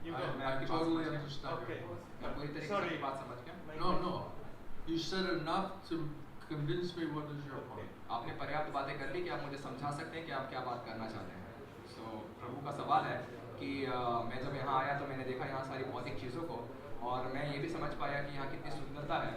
you I, go. I totally understand. Okay. मैं पूरी तरीके से Sorry. आपकी बात समझ गया. No, no. You said enough to convince me what is your point. आपने पर्याप्त बातें कर ली कि आप मुझे समझा सकते हैं कि आप क्या बात करना चाहते हैं. So प्रभु का सवाल है कि मैं जब यहाँ आया तो मैंने देखा यहाँ सारी भौतिक चीज़ों को, और मैं ये भी समझ पाया कि यहाँ कितनी सुंदरता है,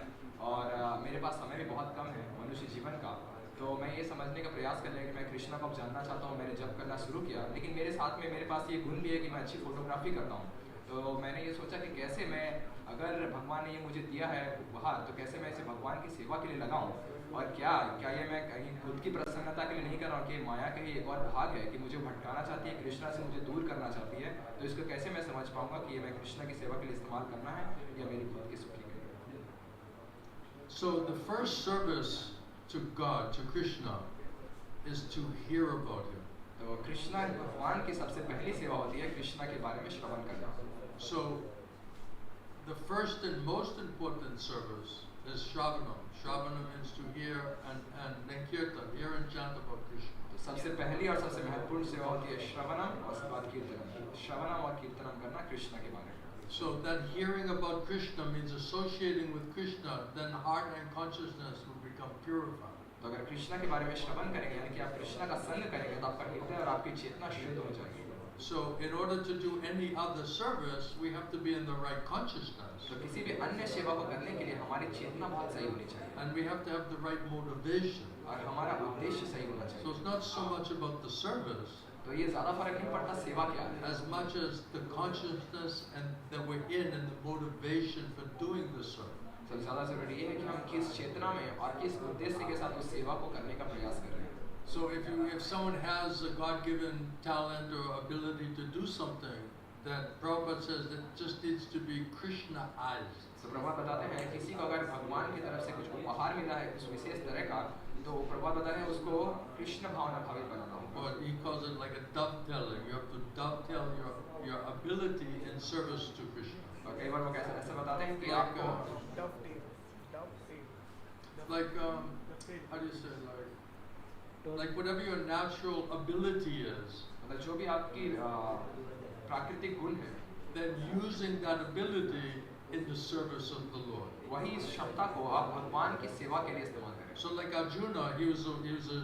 और मेरे पास समय भी बहुत कम है मनुष्य जीवन का. तो मैं ये समझने का प्रयास कर लिया कि मैं कृष्णा को अब जानना चाहता हूँ. मैंने जब करना शुरू किया, लेकिन मेरे साथ में मेरे पास ये गुण भी है कि मैं अच्छी फोटोग्राफी करता हूँ. तो मैंने ये सोचा कि कैसे मैं, अगर भगवान ने ये मुझे दिया है उपहार, तो कैसे मैं इसे भगवान की सेवा के लिए लगाऊँ, और क्या ये मैं कहीं खुद की प्रसन्नता के लिए नहीं कर रहा हूँ कि माया का ही एक और भाग है कि मुझे भटकाना चाहती है, कृष्णा से मुझे दूर करना चाहती है. तो इसको कैसे मैं समझ पाऊँगा कि ये मैं कृष्णा की सेवा के लिए इस्तेमाल करना है या मेरी खुद की सुखी के लिए. So the first service to God, to Krishna, is to hear about him. तो कृष्णा भगवान की सबसे पहली सेवा होती है कृष्णा के बारे में श्रवण करना. So the first and most important service is Shravanam. Shravanam means to hear, and then Kirtan, hear and chant about Krishna. तो सबसे पहली और सबसे महत्वपूर्ण सेवा होती है श्रवणम और उसके बाद कीर्तनम। श्रवणम और कीर्तनम करना कृष्ण के बारे में। So that hearing about Krishna means associating with Krishna, then heart and consciousness will become purified. तो अगर कृष्ण के बारे में श्रवण करेंगे यानी कि आप कृष्ण का संग करेंगे तो आपका हृदय और आपकी चेतना शुद्ध हो जाएगी। So in order to do any other service, we have to be in the right consciousness. तो किसी भी अन्य सेवा को करने के लिए हमारी चेतना बहुत सही होनी चाहिए। And we have to have the right motivation. और हमारा उद्देश्य सही होना चाहिए। So it's not so much about the service, तो ये ज़्यादा फर्क नहीं पड़ता सेवा क्या है, as much as the consciousness and that we're in and the motivation for doing the service. सबसे ज़्यादा ज़रूरी ये है कि हम किस चेतना में और किस उद्देश्य के साथ उस सेवा को करने का प्रयास कर रहे हैं। So if someone has a God-given talent or ability to do something, that Prabhupada says it just needs to be Krishna-ized. तो प्रभुपाद बताते हैं किसी को अगर भगवान की तरफ से कुछ उपहार मिला है कुछ विशेष तरह का तो प्रभुपाद बताते हैं उसको कृष्ण भावना भावित बनाना होगा। Or he calls it like a dovetailing. You have to dovetail your ability in service to Krishna. और कई बार वो कैसे ऐसे बताते हैं कि आपको Like how do you say like whatever your natural ability is, मतलब जो भी आपकी प्राकृतिक गुण है then using that ability in the service of the Lord. वही इस क्षमता को आप भगवान की सेवा के लिए इस्तेमाल करें। So like Arjuna, he was a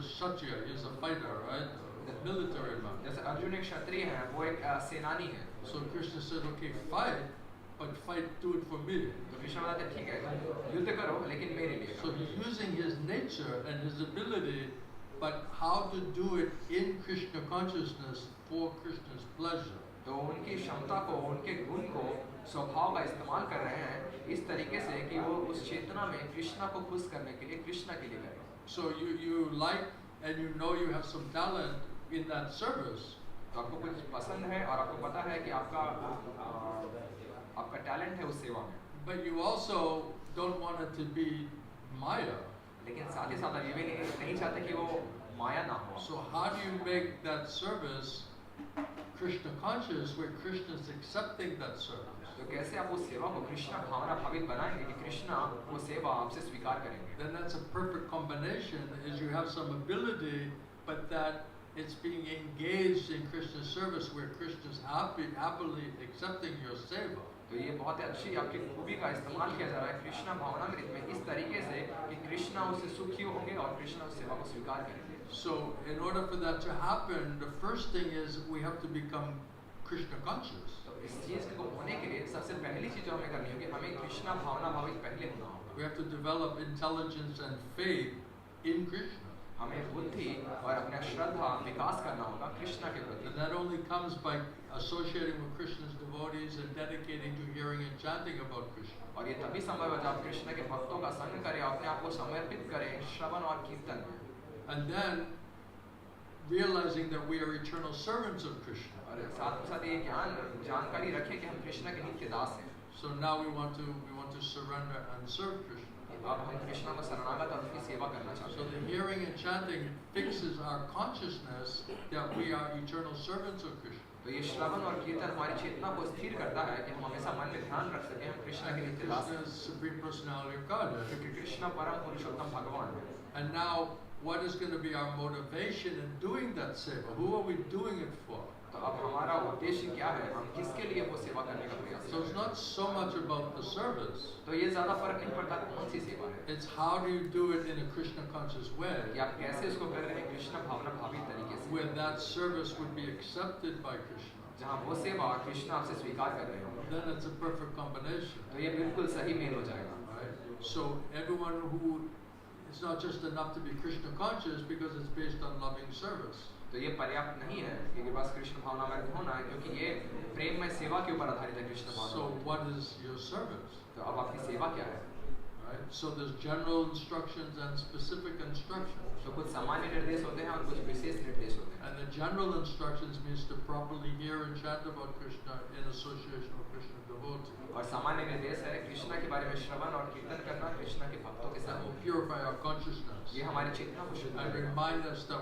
kshatriya, he was a fighter, right? A military man. जैसे अर्जुन एक क्षत्रिय है वो एक सेनानी है। So Krishna said, okay, fight, but fight, do it for me. तो कृष्ण बताते हैं ठीक है युद्ध करो लेकिन मेरे लिए So करो। he's using his nature and his ability, but how to do it in Krishna consciousness for Krishna's pleasure. तो उनकी क्षमता को उनके गुण को स्वभाव का इस्तेमाल कर रहे हैं इस तरीके से कि वो उस चेतना में कृष्णा को खुश करने के लिए कृष्णा के लिए करें। So you like and you know you have some talent in that service. तो आपको कुछ पसंद है और आपको पता है कि आपका टैलेंट है उस सेवा में। But you also don't want it to be Maya. लेकिन साथ ही साथ आप ये भी नहीं चाहते कि वो माया ना हो। So how do you make that service Krishna conscious where Krishna is accepting that service? तो कैसे आप उस सेवा को कृष्णा भावना भावित बनाएंगे कि कृष्णा वो सेवा आपसे स्वीकार करेंगे। Then that's a perfect combination is you have some ability but that it's being engaged in Krishna's service where Krishna is happily accepting your seva. तो ये बहुत अच्छी आपकी खूबी का इस्तेमाल किया जा रहा है कृष्णा भावनामृत में इस तरीके से कि कृष्णा उससे सुखी होंगे और कृष्णा उस सेवा को स्वीकार करेंगे। So in order for that to happen, the first thing is we have to become Krishna conscious. तो इस चीज को होने के लिए सबसे पहली चीज जो हमें करनी होगी हमें कृष्णा भावना भावित पहले होना होगा। We have to develop intelligence and faith in Krishna. हमें बुद्धि और अपना श्रद्धा विकास करना होगा कृष्णा के प्रति। And that only comes by associating with Krishna's devotees and dedicating to hearing and chanting about Krishna. और ये तभी संभव है जब आप कृष्ण के भक्तों का संग करें अपने आप को समर्पित करें श्रवण और कीर्तन में। And then realizing that we are eternal servants of Krishna. और साथ ही साथ ये जानकारी रखें कि हम कृष्ण के नित्य दास हैं। So now we want to surrender and serve Krishna. अब हम कृष्ण को शरणागत और उनकी सेवा करना चाहते So हैं। the hearing and chanting fixes our consciousness that we are eternal servants of Krishna. तो ये श्रवण और कीर्तन हमारी चेतना को स्थिर करता है कि हम हमेशा मन में ध्यान रख सकें हम कृष्ण के नित्य दास Krishna हैं। is Supreme Personality of Godhead. क्योंकि कृष्ण परम पुरुषोत्तम भगवान है। And now, what is going to be our motivation in doing that seva? Who are we doing it for? तो अब हमारा उद्देश्य क्या है हम किसके लिए वो सेवा करने का प्रयास So it's करें। not so much about the service. तो ये ज्यादा फर्क नहीं पड़ता कौन सी सेवा है It's how do you do it in a Krishna conscious way, कि आप कैसे उसको कर रहे हैं कृष्ण भावना भावित तरीके से where that service would be accepted by Krishna. जहाँ वो सेवा कृष्ण आपसे स्वीकार कर रहे हो Then it's a perfect combination. तो ये बिल्कुल सही मेल हो जाएगा। Right? So everyone who, it's not just enough to be Krishna conscious because it's based on loving service. तो ये पर्याप्त नहीं है कि बस कृष्ण भावना में होना है क्योंकि ये प्रेम में सेवा के ऊपर आधारित है Krishna So Bhavna. what is your service? तो अब आपकी सेवा क्या है? Right? So there's general instructions and specific instructions. तो कुछ सामान्य निर्देश होते हैं और कुछ विशेष निर्देश होते हैं। And the general instructions means to properly hear and chant about Krishna in association with Krishna devotees. और सामान्य निर्देश है कृष्ण के बारे में श्रवण और कीर्तन करना कृष्ण के भक्तों के That साथ। will purify our consciousness ये हमारी चेतना को शुद्ध and करेगा remind us that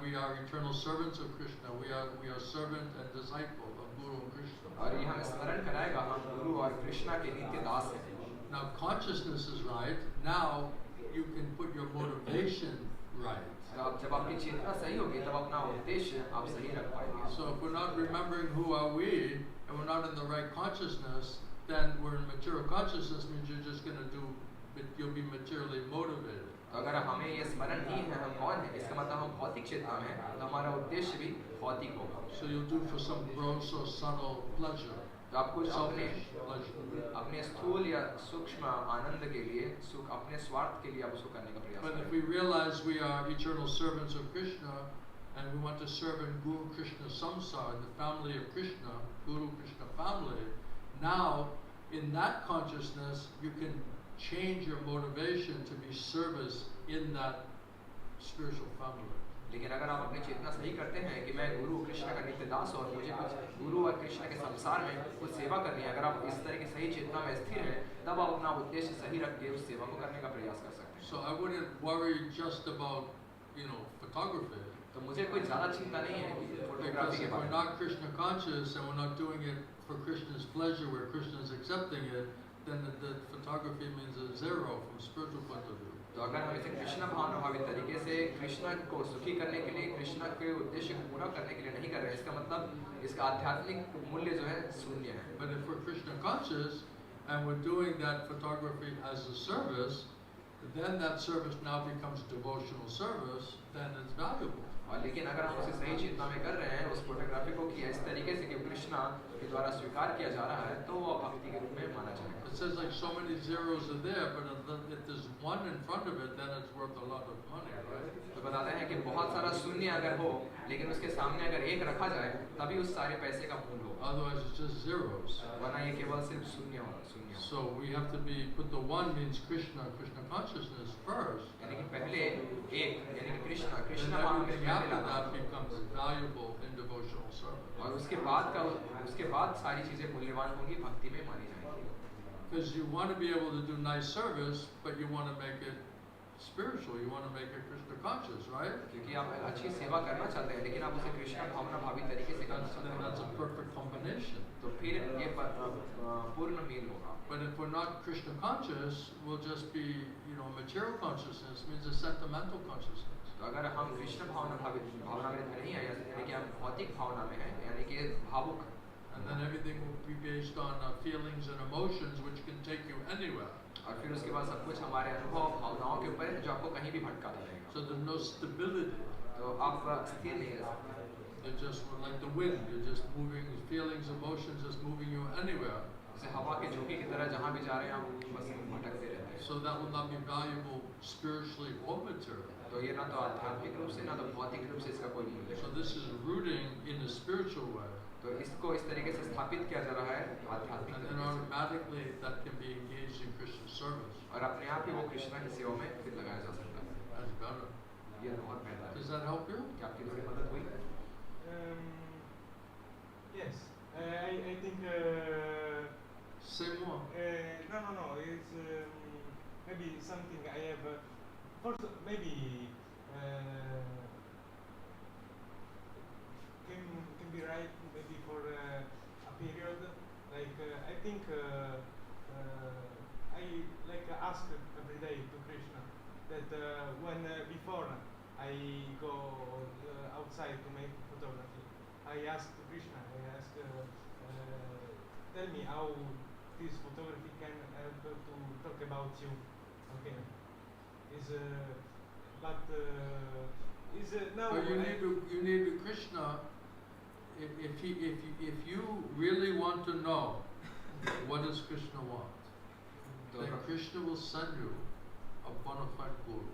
we are eternal servants of Krishna. We are servant and disciple of Guru Krishna. और ये हमें स्मरण कराएगा हम गुरु और कृष्ण के नित्य दास हैं। now consciousness is right. Now you can put your motivation right. जब आपकी चेतना सही होगी तब अपना उद्देश्य आप सही रख पाएंगे. So if we're not remembering who are we and we're not in the right consciousness, then we're in material consciousness, means you're just going to do, you'll be materially motivated. तो अगर हमें ये स्मरण नहीं है हम कौन है, इसका मतलब हम भौतिक चेतना में हैं, तो हमारा उद्देश्य भी भौतिक होगा. So you'll do for some gross or subtle pleasure, तो आप कुछ अपने pleasure. अपने स्थूल या सूक्ष्म आनंद के लिए, अपने स्वार्थ के लिए आप उसको करने का प्रयास But if करें. we realize we are eternal servants of Krishna and we want to serve in Guru Krishna Samsara, the family of Krishna, Guru Krishna family, now in that consciousness you can change your motivation to be service in that spiritual family. लेकिन अगर आप अपनी चेतना सही करते हैं कि मैं गुरु कृष्ण का नित्य दास हूँ और मुझे कुछ गुरु और कृष्ण के संसार में कुछ सेवा करनी है, अगर आप इस तरह की सही चेतना में स्थिर हैं, तब आप अपना उद्देश्य सही रख के उस सेवा को करने का प्रयास कर सकते हैं. So I wouldn't worry just about, photography. तो मुझे कोई ज़्यादा चिंता नहीं है कि Because फोटोग्राफी के if we're बारे में. not Krishna conscious and we're not doing it for Krishna's pleasure, where Krishna is accepting it, then the photography means a zero from spiritual point of view. तो अगर हम इसे कृष्ण भावना भावित तरीके से कृष्ण को सुखी करने के लिए, कृष्ण के उद्देश्य को पूरा करने के लिए नहीं कर रहे हैं, इसका मतलब इसका आध्यात्मिक मूल्य जो है शून्य है. But if we're Krishna conscious and we're doing that photography as a service, then that service now becomes devotional service, then it's valuable. और लेकिन अगर हम उसे सही चेतना में कर रहे हैं, उस फोटोग्राफी को किया इस तरीके से कि कृष्णा के द्वारा स्वीकार किया जा रहा है, तो वो भक्ति के रूप में माना जाएगा. It says like so many zeros are there, but if there's one in front of it, then it's worth a lot of money, right? तो बताते हैं कि बहुत सारा शून्य अगर हो, लेकिन उसके सामने अगर एक रखा जाए, तभी उस सारे पैसे का मूल्य होगा. Otherwise it's just zeros. वरना ये केवल सिर्फ शून्य होगा, शून्य. So we have to put the one means Krishna consciousness first. यानी कि पहले एक, यानी कि कृष्ण And वहाँ हमें everything पहले after लाना that है. becomes valuable in devotional service. और उसके बाद सारी चीजें मूल्यवान होंगी, भक्ति में मानी जाएंगी. Because you want to be able to do nice service, but you want to make it spiritual. You want to make it Krishna conscious, right? क्योंकि आप अच्छी सेवा करना चाहते हैं, लेकिन आप उसे कृष्ण भावना भावित तरीके से करना चाहते That's a हैं, perfect combination. तो फिर ये पूर्ण मेल होगा. But if we're not Krishna conscious, we'll just be, material consciousness means a sentimental consciousness. तो अगर हम कृष्ण भावना में नहीं है, यानी कि हम भौतिक भावना में हैं, यानी कि भावुक, And then everything will be based on feelings and emotions, which can take you anywhere. और फिर उसके बाद सब कुछ हमारे अनुभव भावनाओं के ऊपर है, जो आपको कहीं भी भटकाता रहेगा. So there's no stability. तो आप स्थिर नहीं रह सकते. They're just like the wind. You're just moving, feelings, emotions, just moving you anywhere. जैसे हवा के झोंके की तरह जहाँ भी जा रहे हैं आप बस भटकते रहते हैं. So that will not be valuable spiritually or materially. तो ये ना तो आध्यात्मिक रूप से ना तो भौतिक रूप से इसका कोई मूल्य So है. this is rooting in a spiritual way. तो इसको इस तरीके से स्थापित किया जा रहा है आध्यात्मिक And then तरीके से. automatically that can be engaged in Krishna service. और अपने आप ही वो कृष्णा की सेवा में फिर लगाया जा सकता है. That's better. ये बहुत बेहतर है. Does that help you? क्या आपकी थोड़ी मदद हुई? Yes, I think. Say more. No. It's maybe something I have. First, maybe can be right. Maybe for a period. Like I think I ask every day to Krishna that when before I go outside to make photography, I ask Krishna. I ask. Tell me how this photography can help to talk about you. Okay. Now. But you need to Krishna. If you really want to know what does Krishna want, then Krishna will send you a bona fide guru.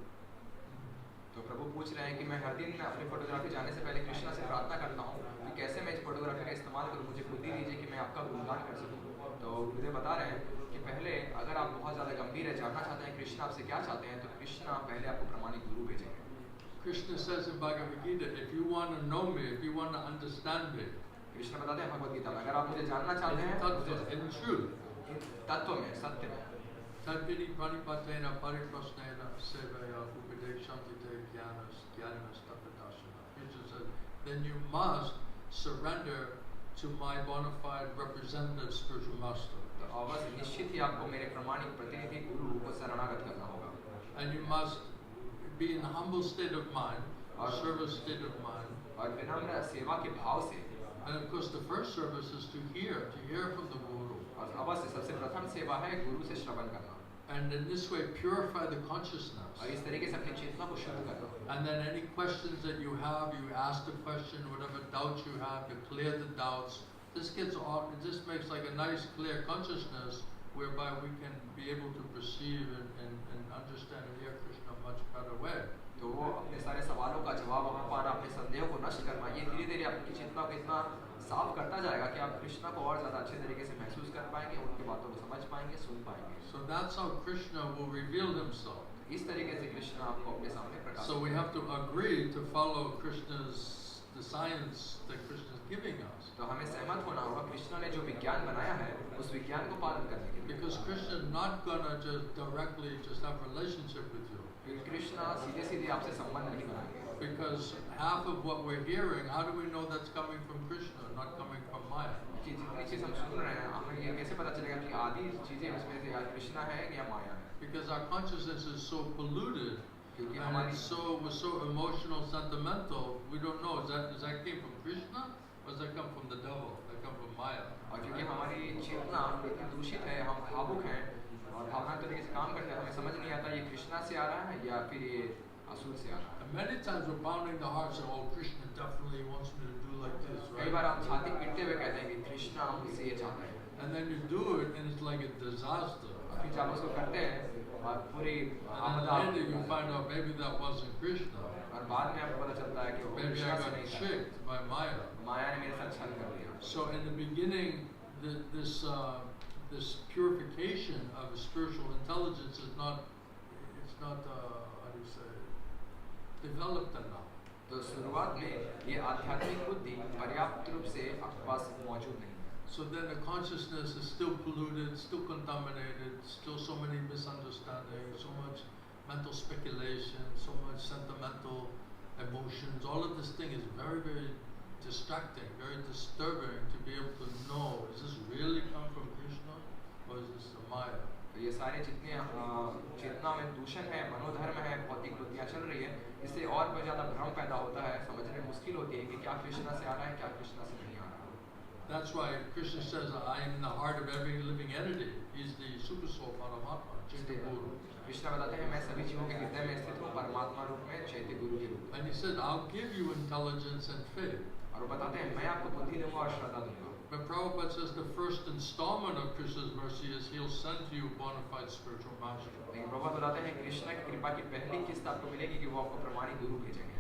तो प्रभु पूछ रहे हैं कि मैं हर दिन अपनी photography जाने से पहले कृष्णा से प्रार्थना करता हूँ कि कैसे मैं इस फोटोग्राफी का इस्तेमाल करूँ, मुझे बुद्धि दीजिए कि मैं आपका गुणगान कर सकूँ. तो मुझे बता रहे हैं कि पहले अगर आप बहुत ज़्यादा गंभीर है, जानना चाहते हैं कृष्णा आपसे क्या चाहते हैं, तो कृष्णा पहले आपको प्रमाणिक गुरु भेजेंगे. Krishna says in Bhagavad Gita, if you want to know me, if you want to understand me, Krishna बताते हैं भगवद गीता में, अगर आप मुझे जानना चाहते हैं in truth, तत्व में, सत्य में, Tadvini pranipatena pariprasnena sevaya upadekshantite jnanas tapadasana. Jesus said, then you must surrender to my bona fide representative spiritual master. तो बस निश्चित ही आपको मेरे प्रमाणिक प्रतिनिधि गुरु को शरणागत करना होगा And you must be in a humble state of mind, a service state of mind. और विनम्र सेवा के भाव से And of course, the first service is to hear from the Guru. और अवश्य सबसे प्रथम सेवा है गुरु से श्रवण करना And in this way, purify the consciousness. और इस तरीके से अपनी चेतना को शुद्ध करना And then any questions that you have, you ask the question, whatever doubts you have, you clear the doubts. This makes like a nice clear consciousness whereby we can be able to perceive and understand and hear Krishna much better way. तो वो अपने सारे सवालों का जवाब वहाँ पाना, अपने संदेहों को नष्ट करना, ये धीरे धीरे आपकी चेतना को इतना साफ करता जाएगा कि आप कृष्णा को और ज़्यादा अच्छे तरीके से महसूस कर पाएंगे, उनकी बातों को समझ पाएंगे, सुन पाएंगे. So that's how Krishna will reveal himself. इस तरीके से कृष्ण आपको अपने सामने प्रकाश. So we have to agree to follow the science that Krishna is giving us. तो हमें सहमत होना होगा कृष्ण ने जो विज्ञान बनाया है उस विज्ञान को पालन करने के लिए. Because Krishna is not gonna just directly just have relationship with you. Krishna सीधे सीधे आपसे संबंध नहीं बनाएंगे. Because half of what we're hearing, how do we know that's coming from Krishna, not coming from Maya? कि जितनी चीज हम सुन रहे हैं हमें ये कैसे पता चलेगा कि आधी चीजें उसमें से या कृष्णा है या माया है. Because our consciousness is so polluted, क्योंकि and हमारी we're so emotional, sentimental. We don't know does that came from Krishna or does that come from the devil? That come from Maya? और क्योंकि हमारी चेतना इतनी दूषित है, हम भावुक हैं और भावनात्मक तरीके से काम करते हैं, हमें समझ नहीं आता ये कृष्णा से आ रहा है या फिर ये असुर से आ रहा है. And many times we're pounding the heart, saying, "Oh, Krishna definitely wants me to do like this, कई right?" बार हम छाती पीटते हुए कहते हैं कि कृष्णा मुझसे ये चाहता है. And then you do it, and it's like a disaster. फिर जब उसको करते हैं और पूरी And then later you find out maybe that wasn't Krishna. और बाद में आपको पता चलता है कि वो Maybe I कृष्णा से got नहीं था. tricked by Maya. माया ने मेरे साथ छल कर दिया. So in the beginning, this purification of spiritual intelligence is not, how do you say, developed enough. तो शुरुआत में ये आध्यात्मिक बुद्धि पर्याप्त रूप से आपके पास मौजूद नहीं है. So then the consciousness is still polluted, still contaminated, still so many misunderstandings, so much mental speculation, so much sentimental emotions. All of this thing is very, very distracting, very disturbing to be able to know, is this really come from Krishna or is this a Maya? तो ये सारे जितने चेतना में दूषण है, मनोधर्म है, भौतिक वृत्तियाँ चल रही है, इससे और बहुत ज़्यादा भ्रम पैदा होता है, समझने मुश्किल होती है कि क्या कृष्णा से आ रहा है, क्या कृष्णा से नहीं आ रहा. That's why Krishna says, I am in the heart of every living entity. He's the super soul Paramatma, Chaitya Guru. Krishna बताते हैं मैं सभी जीवों के हृदय में स्थित हूँ परमात्मा रूप में चैत्य गुरु के रूप में. And he said, I'll give you intelligence and faith. और वो बताते हैं मैं आपको बुद्धि दूंगा और श्रद्धा दूंगा. But Prabhupada says the first installment of Krishna's mercy is he'll send to you bona fide spiritual master. लेकिन प्रभुपाद बताते हैं कृष्णा की कृपा की पहली किस्त आपको मिलेगी कि वो आपको प्रमाणिक गुरु भेजेंगे.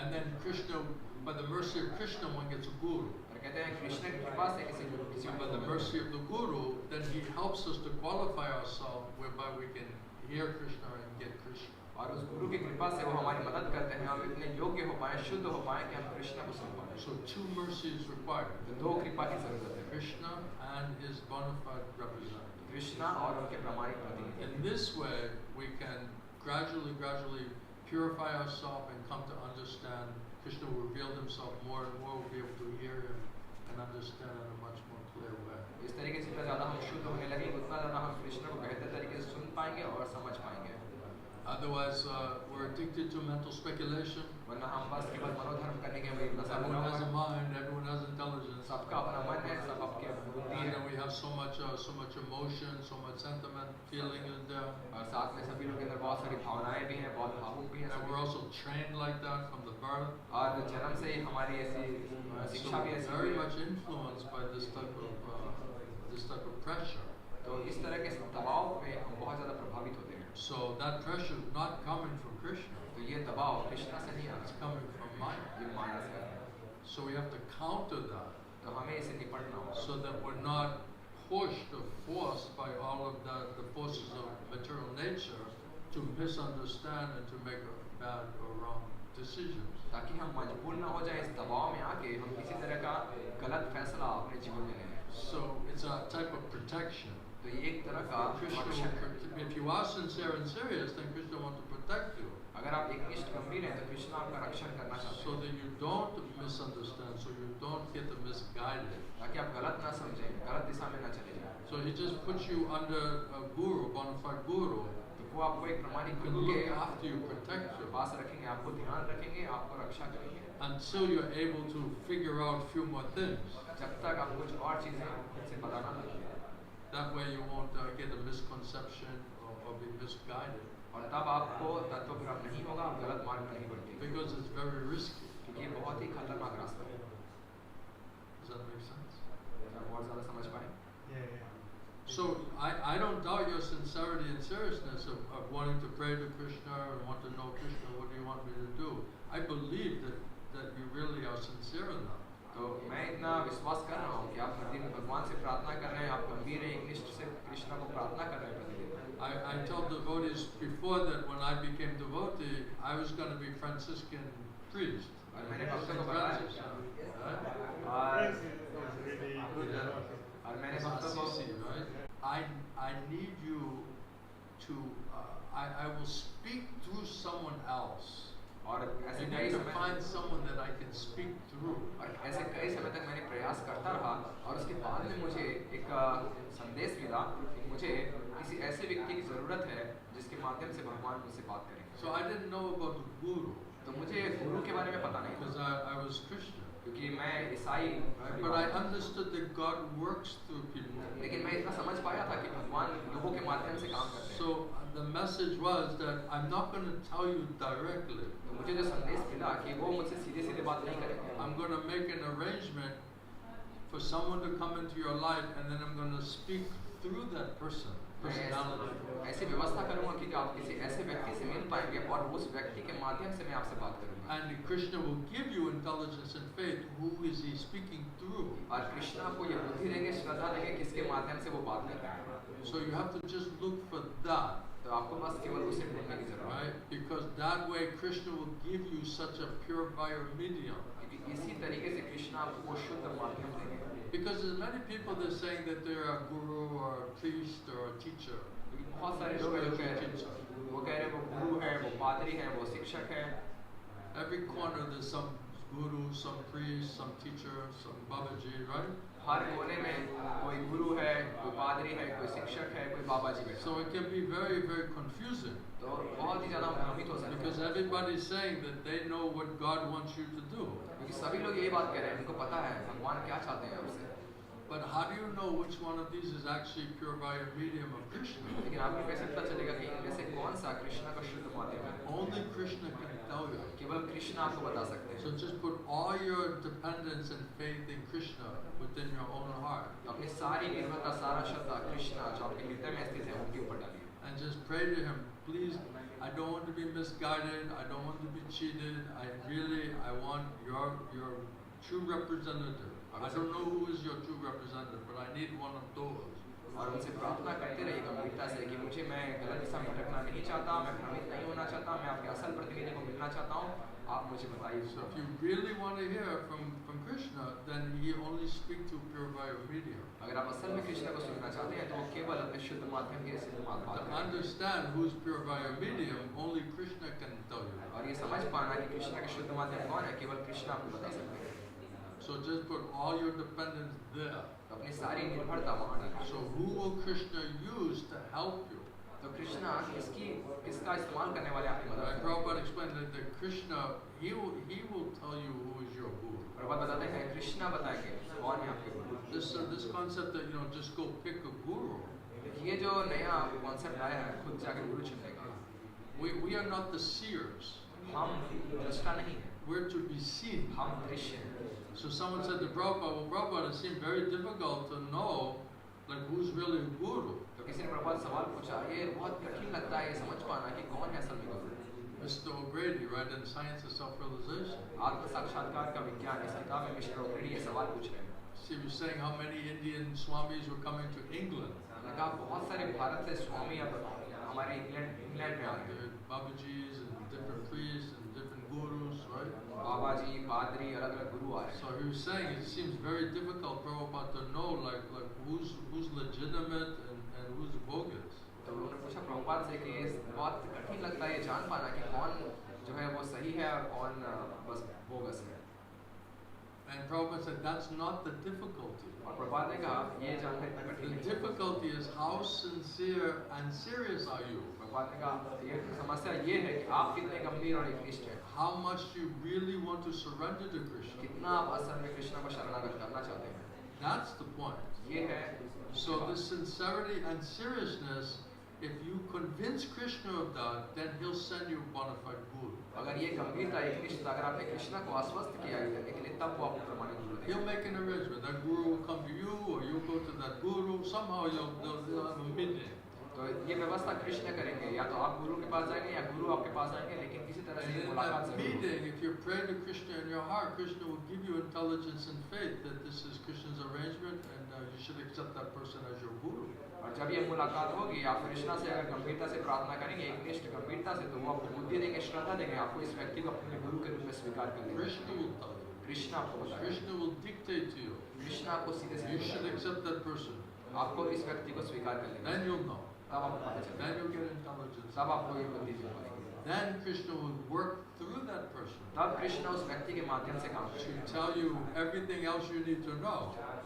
And then Krishna, by the mercy of Krishna, one gets a guru. और कहते हैं कृष्ण की कृपा से किसी किसी And को by the mercy of the guru, then he helps us to qualify ourselves whereby we can hear Krishna and get Krishna. और उस गुरु की कृपा से वो हमारी मदद करते हैं, हम इतने योग्य हो पाए, शुद्ध हो पाए कि हम कृष्ण को सुन पाए. So two mercies required, तो दो कृपा की जरूरत है, Krishna and his bona fide representative. Krishna और उनके प्रमाणिक प्रतिनिधि. In this way, we can gradually purify ourselves and come to understand. Krishna will reveal himself more and more. We'll be able to hear him and understand in a much more clear way. इस तरीके से जितना ज़्यादा हम शुद्ध होने लगेंगे उतना ज़्यादा हम कृष्ण को बेहतर तरीके से सुन पाएंगे और समझ पाएंगे. Otherwise, we're addicted to mental speculation. वरना हम बस केवल मनोधर्म करने के लिए नशा Everyone लगा has हुआ a है. mind, everyone has intelligence. सबका अपना मन है, सब आपके बुद्धि And है then we have so much emotion, so much sentiment, feeling is there. और साथ में सभी लोगों के अंदर बहुत सारी भावनाएं भी हैं, बहुत भावुक भी हैं And सभी. we're also trained like that from the birth. और जन्म से ही हमारी ऐसी So शिक्षा भी ऐसी very हुई है. much influenced by this type of pressure. तो इस तरह के दबाव में हम बहुत ज़्यादा प्रभावित होते हैं. So that pressure is not coming from Krishna. तो ये दबाव कृष्णा से नहीं आ It's रहा, coming from Maya. ये माया से आ रहा है. So we have to counter that तो हमें इसे निपटना होगा, so that we're not pushed or forced by all of the forces of material nature to misunderstand and to make bad or wrong decisions. ताकि हम मजबूर ना हो जाए इस दबाव में आके हम किसी तरह का गलत फैसला अपने जीवन में लें. So it's a type of protection. तो ये एक तरह का Krishna रक्षक है. if you are sincere and serious, then Krishna wants to protect you. अगर आप एकनिष्ठ गंभीर हैं तो कृष्ण आपका रक्षण करना चाहते so हैं that you don't misunderstand, so you don't get misguided. ताकि आप गलत ना समझें, गलत दिशा में ना चले जाएं। So he just puts you under a guru, bona fide guru, तो वो आपको एक प्रमाणिक who can गुरु के look after you, protect you, पास रखेंगे, आपको ध्यान रखेंगे, आपको रक्षा करेंगे until you're able to figure out a few more things. जब तक आप कुछ और चीजें से पता ना लगे। That way you won't get a misconception or be misguided, और तब आपको तत्व भ्रम नहीं होगा, आप गलत मार्ग में नहीं बढ़ेंगे because it's very risky. क्योंकि ये बहुत ही खतरनाक रास्ता है। Does that make sense? आप बहुत ज़्यादा समझ पाए? Yeah, yeah. So I don't doubt your sincerity and seriousness of wanting to pray to Krishna and want to know Krishna, what do you want me to do? I believe that you really are sincere in that. तो मैं इतना विश्वास कर रहा हूँ कि आप प्रतिदिन भगवान से प्रार्थना कर रहे हैं, आप गंभीर हैं, एकनिष्ठ से कृष्ण को प्रार्थना कर रहे हैं प्रतिदिन। I tell devotees before that when I became devotee, I was going to be Franciscan priest. और मैंने भक्तों को Saint बताया Francis, right? Friends is really good. Yeah. और मैंने भक्तों को Assisi, right? I need you to, I will speak through someone else. और ऐसे I कई need to समय find someone that I can speak through. और ऐसे कई समय तक मैंने प्रयास करता रहा और उसके बाद में मुझे एक संदेश मिला कि मुझे किसी ऐसे व्यक्ति की ज़रूरत है जिसके माध्यम से भगवान मुझसे बात करेंगे। So I didn't know about the guru तो मुझे गुरु के बारे में पता नहीं because था I was Christian. क्योंकि मैं ईसाई But I understood that God works through people. लेकिन मैं इतना समझ पाया था कि भगवान लोगों के माध्यम से काम करते हैं। So the message was that I'm not going to tell you directly. तो मुझे जो संदेश मिला कि वो मुझसे सीधे सीधे बात नहीं करेंगे। I'm going to make an arrangement for someone to come into your life and then I'm going to speak through that person, personality. ऐसी व्यवस्था करूँगा कि आप किसी ऐसे व्यक्ति से मिल पाएंगे और उस व्यक्ति के माध्यम से मैं आपसे बात करूँगा। And Krishna will give you intelligence and faith. Who is he speaking through? और कृष्ण आपको ये बुद्धि देंगे, श्रद्धा देंगे किसके माध्यम से वो बात कर रहे हैं। So you have to just look for that, तो आपको बस केवल उसे ढूंढने की जरूरत है। right? Because that way Krishna will give you such a pure medium. क्योंकि इसी तरीके से कृष्ण आपको शुद्ध माध्यम देंगे। Because there's many people that are saying that they're a guru or a priest or a teacher. बहुत सारे लोग हैं जो कह रहे हैं, वो कह रहे हैं वो गुरु है, वो पादरी है, वो शिक्षक है। Every corner there's some guru, some priest, some teacher, some babaji, right? हर कोने में कोई गुरु है, कोई पादरी है, कोई शिक्षक है, कोई बाबा जी बैठा So it can be very, very confusing. तो बहुत ही ज़्यादा भ्रमित हो सकते Because हैं। everybody is saying that they know what God wants you to do. क्योंकि सभी लोग यही बात कह रहे हैं, उनको पता है भगवान क्या चाहते हैं आपसे। But how do you know which one of these is actually pure by a medium of Krishna? लेकिन आपको कैसे पता चलेगा कि इनमें से कौन सा कृष्ण का शुद्ध माध्यम है? Only Krishna can tell you. केवल कृष्ण आपको बता सकते हैं। So just put all your dependence and faith in Krishna within your own heart. अपनी सारी निर्भरता, सारा श्रद्धा कृष्ण जो आपके हृदय में स्थित है उनके ऊपर डालिए। And just pray to him, please, I don't want to be misguided, I don't want to be cheated, I want your true representative. I don't know who is your true representative, but I need one of those. और उनसे प्रार्थना करते रहिए गंभीरता से कि मुझे मैं गलत दिशा में भटकना नहीं चाहता, मैं भ्रमित नहीं होना चाहता, मैं आपके असल प्रतिनिधि को मिलना चाहता हूँ, आप मुझे बताइए। So if you really want to hear from Krishna, then he only speaks to pure via medium. अगर आप असल में कृष्ण को सुनना चाहते हैं तो वो केवल अपने शुद्ध माध्यम के सिद्ध To माध्यम understand who's pure via medium, only Krishna can tell you. और ये समझ पाना कि कृष्ण का शुद्ध माध्यम कौन है, केवल कृष्ण आपको बता सकते हैं। So just put all your dependence there. तो अपनी सारी निर्भरता वहाँ डालिए। So who will Krishna use to help you? तो कृष्ण किसका इस्तेमाल करने वाले आपकी मदद Like करेंगे? Prabhupada explained that Krishna, he will tell you who is your guru. Prabhupada बताते हैं कृष्ण बताएंगे कौन है आपके गुरु। This concept that just go pick a guru. ये जो नया कॉन्सेप्ट आया है खुद जाकर गुरु चुनने का, We are not the seers. हम दृष्टा नहीं है, We're to be seen. हम दृश्य हैं। So someone said to Prabhupada, well, Prabhupada, it seemed very difficult to know like who's really a guru. तो किसी ने प्रभुपाद से सवाल पूछा, ये बहुत कठिन लगता है ये समझ पाना कि कौन है असल में गुरु। Mr. O'Grady, right, in Science of Self-Realization. आत्म साक्षात्कार का विज्ञान इस किताब में मिस्टर ओग्रेडी ये सवाल पूछ रहे हैं। He was saying how many Indian swamis were coming to England. मैंने कहा बहुत सारे भारत से स्वामी अब हमारे इंग्लैंड में आ रहे हैं। Babajis and different priests and different gurus, right? बाबा जी, पादरी, अलग अलग गुरु आ रहे हैं। So he was saying it seems very difficult, Prabhupada, to know like who's legitimate and who's bogus. तो उन्होंने पूछा प्रभुपाद से कि बहुत कठिन लगता है ये जान पाना कि कौन है वो सही है और कौन बस बोगस है। And Prabhupada said that's not the difficulty. और प्रभुपाद ने कहा ये जानना इतना कठिन The नहीं है। difficulty is how sincere and serious are you? Prabhupada ने कहा ये समस्या ये है कि आप कितने गंभीर और एकनिष्ठ हैं, How much do you really want to surrender to Krishna? कितना आप असल में कृष्ण को शरणागत करना चाहते हैं, That's the point. ये है। So this sincerity and seriousness, if you convince Krishna of that, then he'll send you a bona fide guru. अगर ये गंभीरता एकनिष्ठता अगर आपने कृष्ण को आश्वस्त किया है करने के लिए, तब वो आपको प्रमाणित गुरु He'll देगा। make an arrangement. That guru will come to you, or you'll go to that guru. Somehow they'll have a meeting. तो ये व्यवस्था कृष्ण करेंगे, या तो आप गुरु के पास जाएंगे या गुरु आपके पास आएंगे, लेकिन किसी तरह And से ये in मुलाकात that जरूर होगी। meeting, if you pray to Krishna in your heart, Krishna will give you intelligence and faith that this is Krishna's arrangement, and you should accept that person as your guru. और जब ये मुलाकात होगी, आप कृष्णा से अगर गंभीरता से प्रार्थना करेंगे, एकनिष्ठ गंभीरता से, तो वो आपको बुद्धि देंगे, श्रद्धा देंगे, आपको इस व्यक्ति को अपने गुरु के रूप में स्वीकार कर लेंगे। Krishna will tell you. Krishna आपको बताएगा, Krishna will dictate to you. Krishna आपको सीधे You सीधे should बताएगा। accept that person. आपको इस व्यक्ति को स्वीकार कर लेंगे, Then you'll know. तब आपको पता चलेगा, Then you'll get intelligence. तब आपको ये बुद्धि मिल पाएगी। Then Krishna will work through that person तब कृष्ण उस व्यक्ति के माध्यम से काम to करेंगे, tell you everything else you need to know,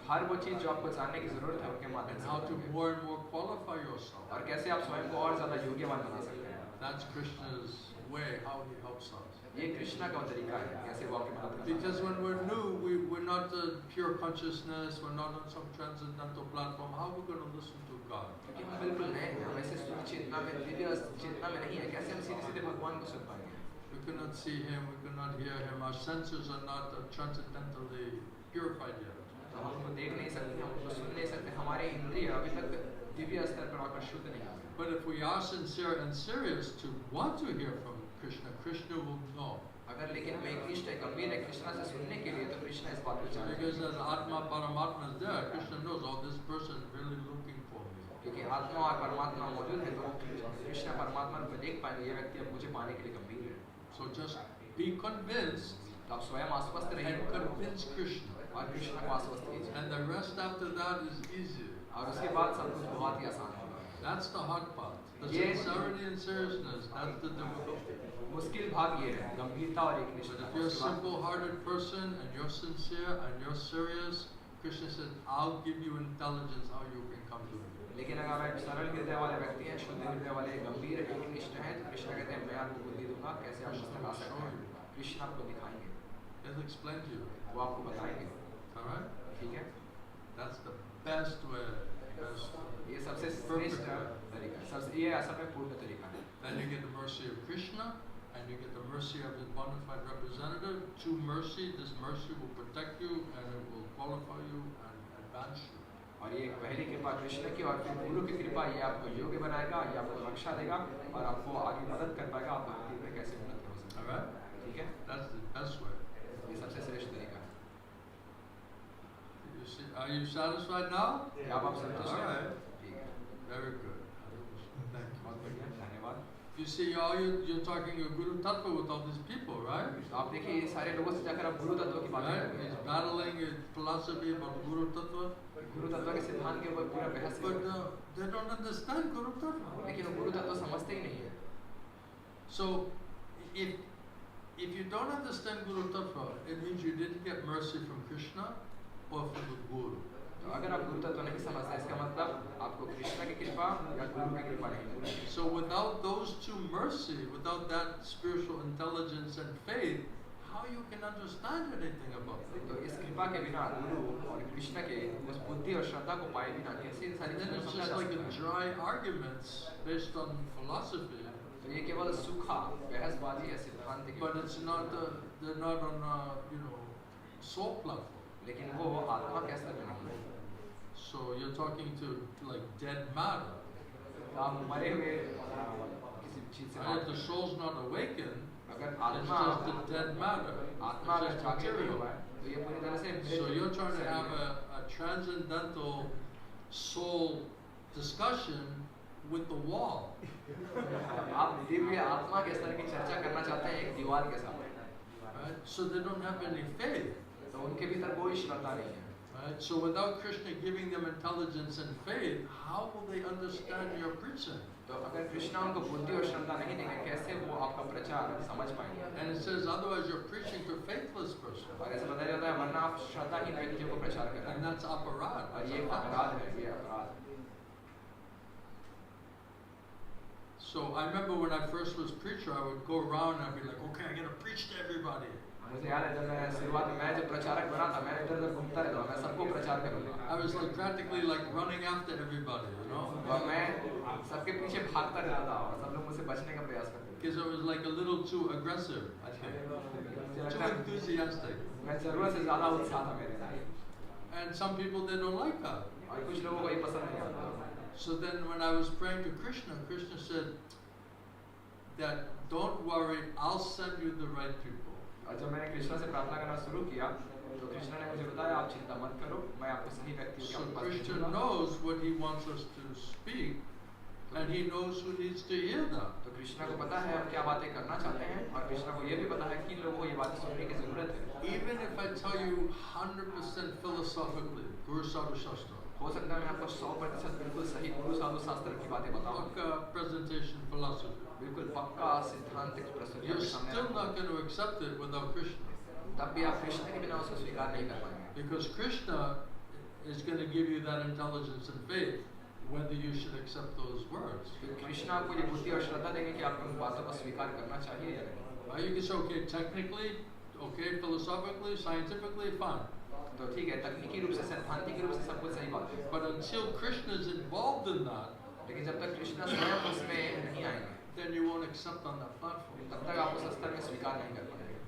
हर वो चीज जो आपको जानने की जरूरत है उनके माध्यम and से how to बताएंगे। more and more qualify yourself. और कैसे आप स्वयं को और ज्यादा योग्यवान बना सकते हैं। That's Krishna's way, how he helps us. ये कृष्णा का तरीका है, कैसे वो आपकी मदद करता है। Because when we're new, we're not pure consciousness, we're not on some transcendental platform. How are we going to listen to God? क्योंकि हम बिल्कुल नए हैं, हम ऐसे शुद्ध चेतना में, दिव्य चेतना में नहीं है, कैसे हम सीधे सीधे भगवान को सुन पाएंगे। We cannot see him, we cannot hear him. Our senses are not transcendentally purified yet. तो हम उनको देख नहीं सकते, हम उनको सुन नहीं सकते, हमारे इंद्रिय अभी तक दिव्य स्तर पर आकर शुद्ध नहीं हुए। But if we are sincere and serious to want to hear from Krishna, Krishna will know. अगर लेकिन हम एकनिष्ठ है, गंभीर है कृष्णा से सुनने के लिए, तो कृष्णा इस बात को जानेंगे। Because as Atma Paramatma is there, Krishna knows, oh, this person is really looking for me. क्योंकि आत्मा और परमात्मा मौजूद है, तो कृष्णा परमात्मा को देख पाएंगे, ये व्यक्ति अब मुझे पाने के लिए गंभीर है। So just be convinced तो आप स्वयं आश्वस्त रहिए and convince Krishna. और कृष्णा को आश्वस्त कीजिए, And the rest after that is easy. और उसके बाद सब कुछ बहुत ही आसान होगा। That's the hard part. The Yes. sincerity and seriousness, that's the difficulty. मुश्किल भाग ये है, गंभीरता और But एकनिष्ठता। if you're a उसके बाद- simple-hearted person and you're sincere and you're serious, Krishna said, I'll give you intelligence how you can come to me. लेकिन अगर आप सरल हृदय वाले व्यक्ति हैं, शुद्ध हृदय वाले, गंभीर एकनिष्ठ हैं, तो कृष्ण कहते हैं मैं आपको बुद्धि दूंगा, कैसे आप पुस्तक आ सकते हैं। कृष्ण आपको दिखाएंगे, He'll explain to you. वो आपको बताएंगे, All right? ठीक है। That's the best way. Best way. ये सबसे श्रेष्ठ तरीका है, सबसे ये असल में पूर्ण तरीका है। Then you get the mercy of Krishna and you get the mercy of his bona fide representative. True mercy, this mercy will protect you and it will qualify you and advance you. और ये पहली कृपा कृष्ण की, और फिर गुरु की कृपा ये आपको योग्य बनाएगा, ये आपको रक्षा देगा और आपको आगे मदद कर पाएगा, आप भक्ति में कैसे उन्नति हो सकते All हैं, right? ठीक है। That's the best way. ये सबसे श्रेष्ठ तरीका है। You see, are you satisfied now? क्या आप संतुष्ट All हैं? right. ठीक है, Very good. Thank you. बहुत बढ़िया, धन्यवाद। You see, you're talking a Guru Tattva with all these people, right? तो आप देखिए ये सारे लोगों से जाकर आप गुरु तत्व की बातें कर Right? रहे He's हैं, battling his philosophy about Guru Tattva, गुरु तत्व के सिद्धांत के ऊपर पूरा बहस कर but रहे हैं, they don't understand Guru Tattva. लेकिन वो गुरु तत्व समझते ही नहीं है। So, if you don't understand Guru Tattva, it means you didn't get mercy from Krishna or from the Guru. तो अगर आप गुरु तत्व नहीं समझते, इसका मतलब आपको कृष्ण की कृपा या गुरु की कृपा नहीं मिली। So without those two mercy, without that spiritual intelligence and faith, how you can understand anything about them? तो इस कृपा के बिना, गुरु और कृष्ण के उस बुद्धि और श्रद्धा को पाए बिना कैसे इन सारी Then चीजों को it's समझा just जा like a सकता है। dry arguments based on philosophy, तो ये केवल सूखा बहसबाजी है सिद्धांत की, but it's not. They're not on soul platform. लेकिन वो आत्मा के स्तर में नहीं है। So you're talking to like dead matter. तो आप मरे हुए किसी चीज से Right? बात If the करें। soul's not awakened, अगर it's आत्मा just the dead matter. आत्मा It's अगर just जागे नहीं हुआ material. है, तो ये पूरी तरह से So मृत you're trying to शरीर have है। a transcendental soul discussion with the wall. आप दिव्य आत्मा के स्तर की चर्चा करना चाहते हैं एक दीवार के सामने, Right? So they don't have any faith. तो उनके भीतर कोई श्रद्धा नहीं है। Right? Right? So without Krishna giving them intelligence and faith, how will they understand your preaching? तो अगर कृष्णा उनको बुद्धि और श्रद्धा नहीं देंगे कैसे वो आपका प्रचार समझ पाएंगे? And it says otherwise you're preaching to faithless person. और ऐसे बताया जाता है वरना आप श्रद्धाहीन व्यक्तियों को प्रचार कर रहे And हैं that's aparad. और ये अपराध है, ये अपराध। So I remember when I first was preacher, I would go around and I'd be like, okay, I gotta preach to everybody. मुझे याद है जब मैं शुरुआत में मैं जब प्रचारक बना था मैं इधर उधर घूमता रहता था मैं सबको प्रचार करूंगा I was like practically like running after everybody, you know, और मैं सबके पीछे भागता रहता था और सब लोग मुझसे बचने का प्रयास करते थे because I was like a little too aggressive, I think, मुझे too लगता है enthusiastic. मैं जरूरत से ज्यादा उत्साह था मेरे अंदर And some people they don't like that. और कुछ लोगों को ये पसंद नहीं आता So then when I was praying to Krishna, Krishna said that don't worry, I'll send you the right people. और जब मैंने कृष्णा से प्रार्थना करना शुरू किया तो कृष्णा ने मुझे बताया आप चिंता मत करो मैं आपको सही व्यक्तियों के So आपके पास Krishna भेजूंगा knows what he wants us to speak, and he knows who needs to hear that. तो कृष्णा को पता है हम क्या बातें करना चाहते हैं और कृष्णा को ये भी पता है किन लोगों को ये बातें सुनने की जरूरत है Even if I tell you 100% philosophically, Guru Sadhu Shastra, हो सकता है मैं आपको 100% बिल्कुल सही गुरु साधु शास्त्र की बातें बताऊं Paka presentation philosophy, बिल्कुल पक्का सिद्धांतिक प्रस्तुति you're आपके सामने still रखूं। not going to accept it without Krishna. तब भी आप कृष्ण के बिना उसको स्वीकार नहीं कर पाएंगे Because Krishna is going to give you that intelligence and faith, whether you should accept those words. क्योंकि कृष्ण आपको ये बुद्धि और श्रद्धा देंगे कि आपको उन बातों का स्वीकार करना चाहिए या नहीं You can say, okay, technically, okay, philosophically, scientifically, fine. तो ठीक है तकनीकी रूप से सैद्धांतिक रूप से सब कुछ सही बात है But until Krishna is involved in that, लेकिन जब तक कृष्ण स्वयं उसमें नहीं आएंगे then you won't accept on that platform. तब तक आप उस स्तर में स्वीकार नहीं कर पाएंगे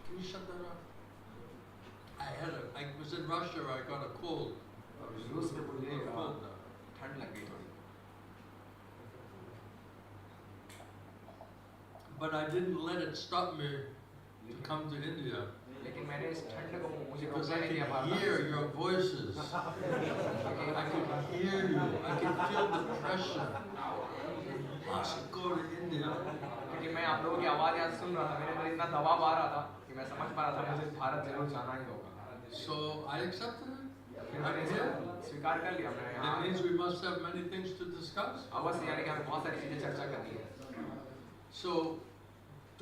Can you shut that off? I was in Russia, I got a cold. रूस में बोलिए Cold now. ठंड लग गई थोड़ी But I didn't let it stop me to come to India. लेकिन मैंने इस ठंड को मुझे Because रोकने I नहीं दिया could Bharat hear your voices. I could hear you. I could feel the pressure. You must go to India. क्योंकि मैं आप लोगों की आवाज़ यहाँ सुन रहा था मेरे अंदर इतना दबाव आ रहा था कि मैं समझ पा रहा था मुझे भारत जरूर जाना ही होगा So I accepted it. फिर मैंने इसे स्वीकार कर लिया मैंने It यहाँ means we must have many things to discuss. अवश्य यानी कि हमें बहुत सारी चीजें चर्चा करनी है So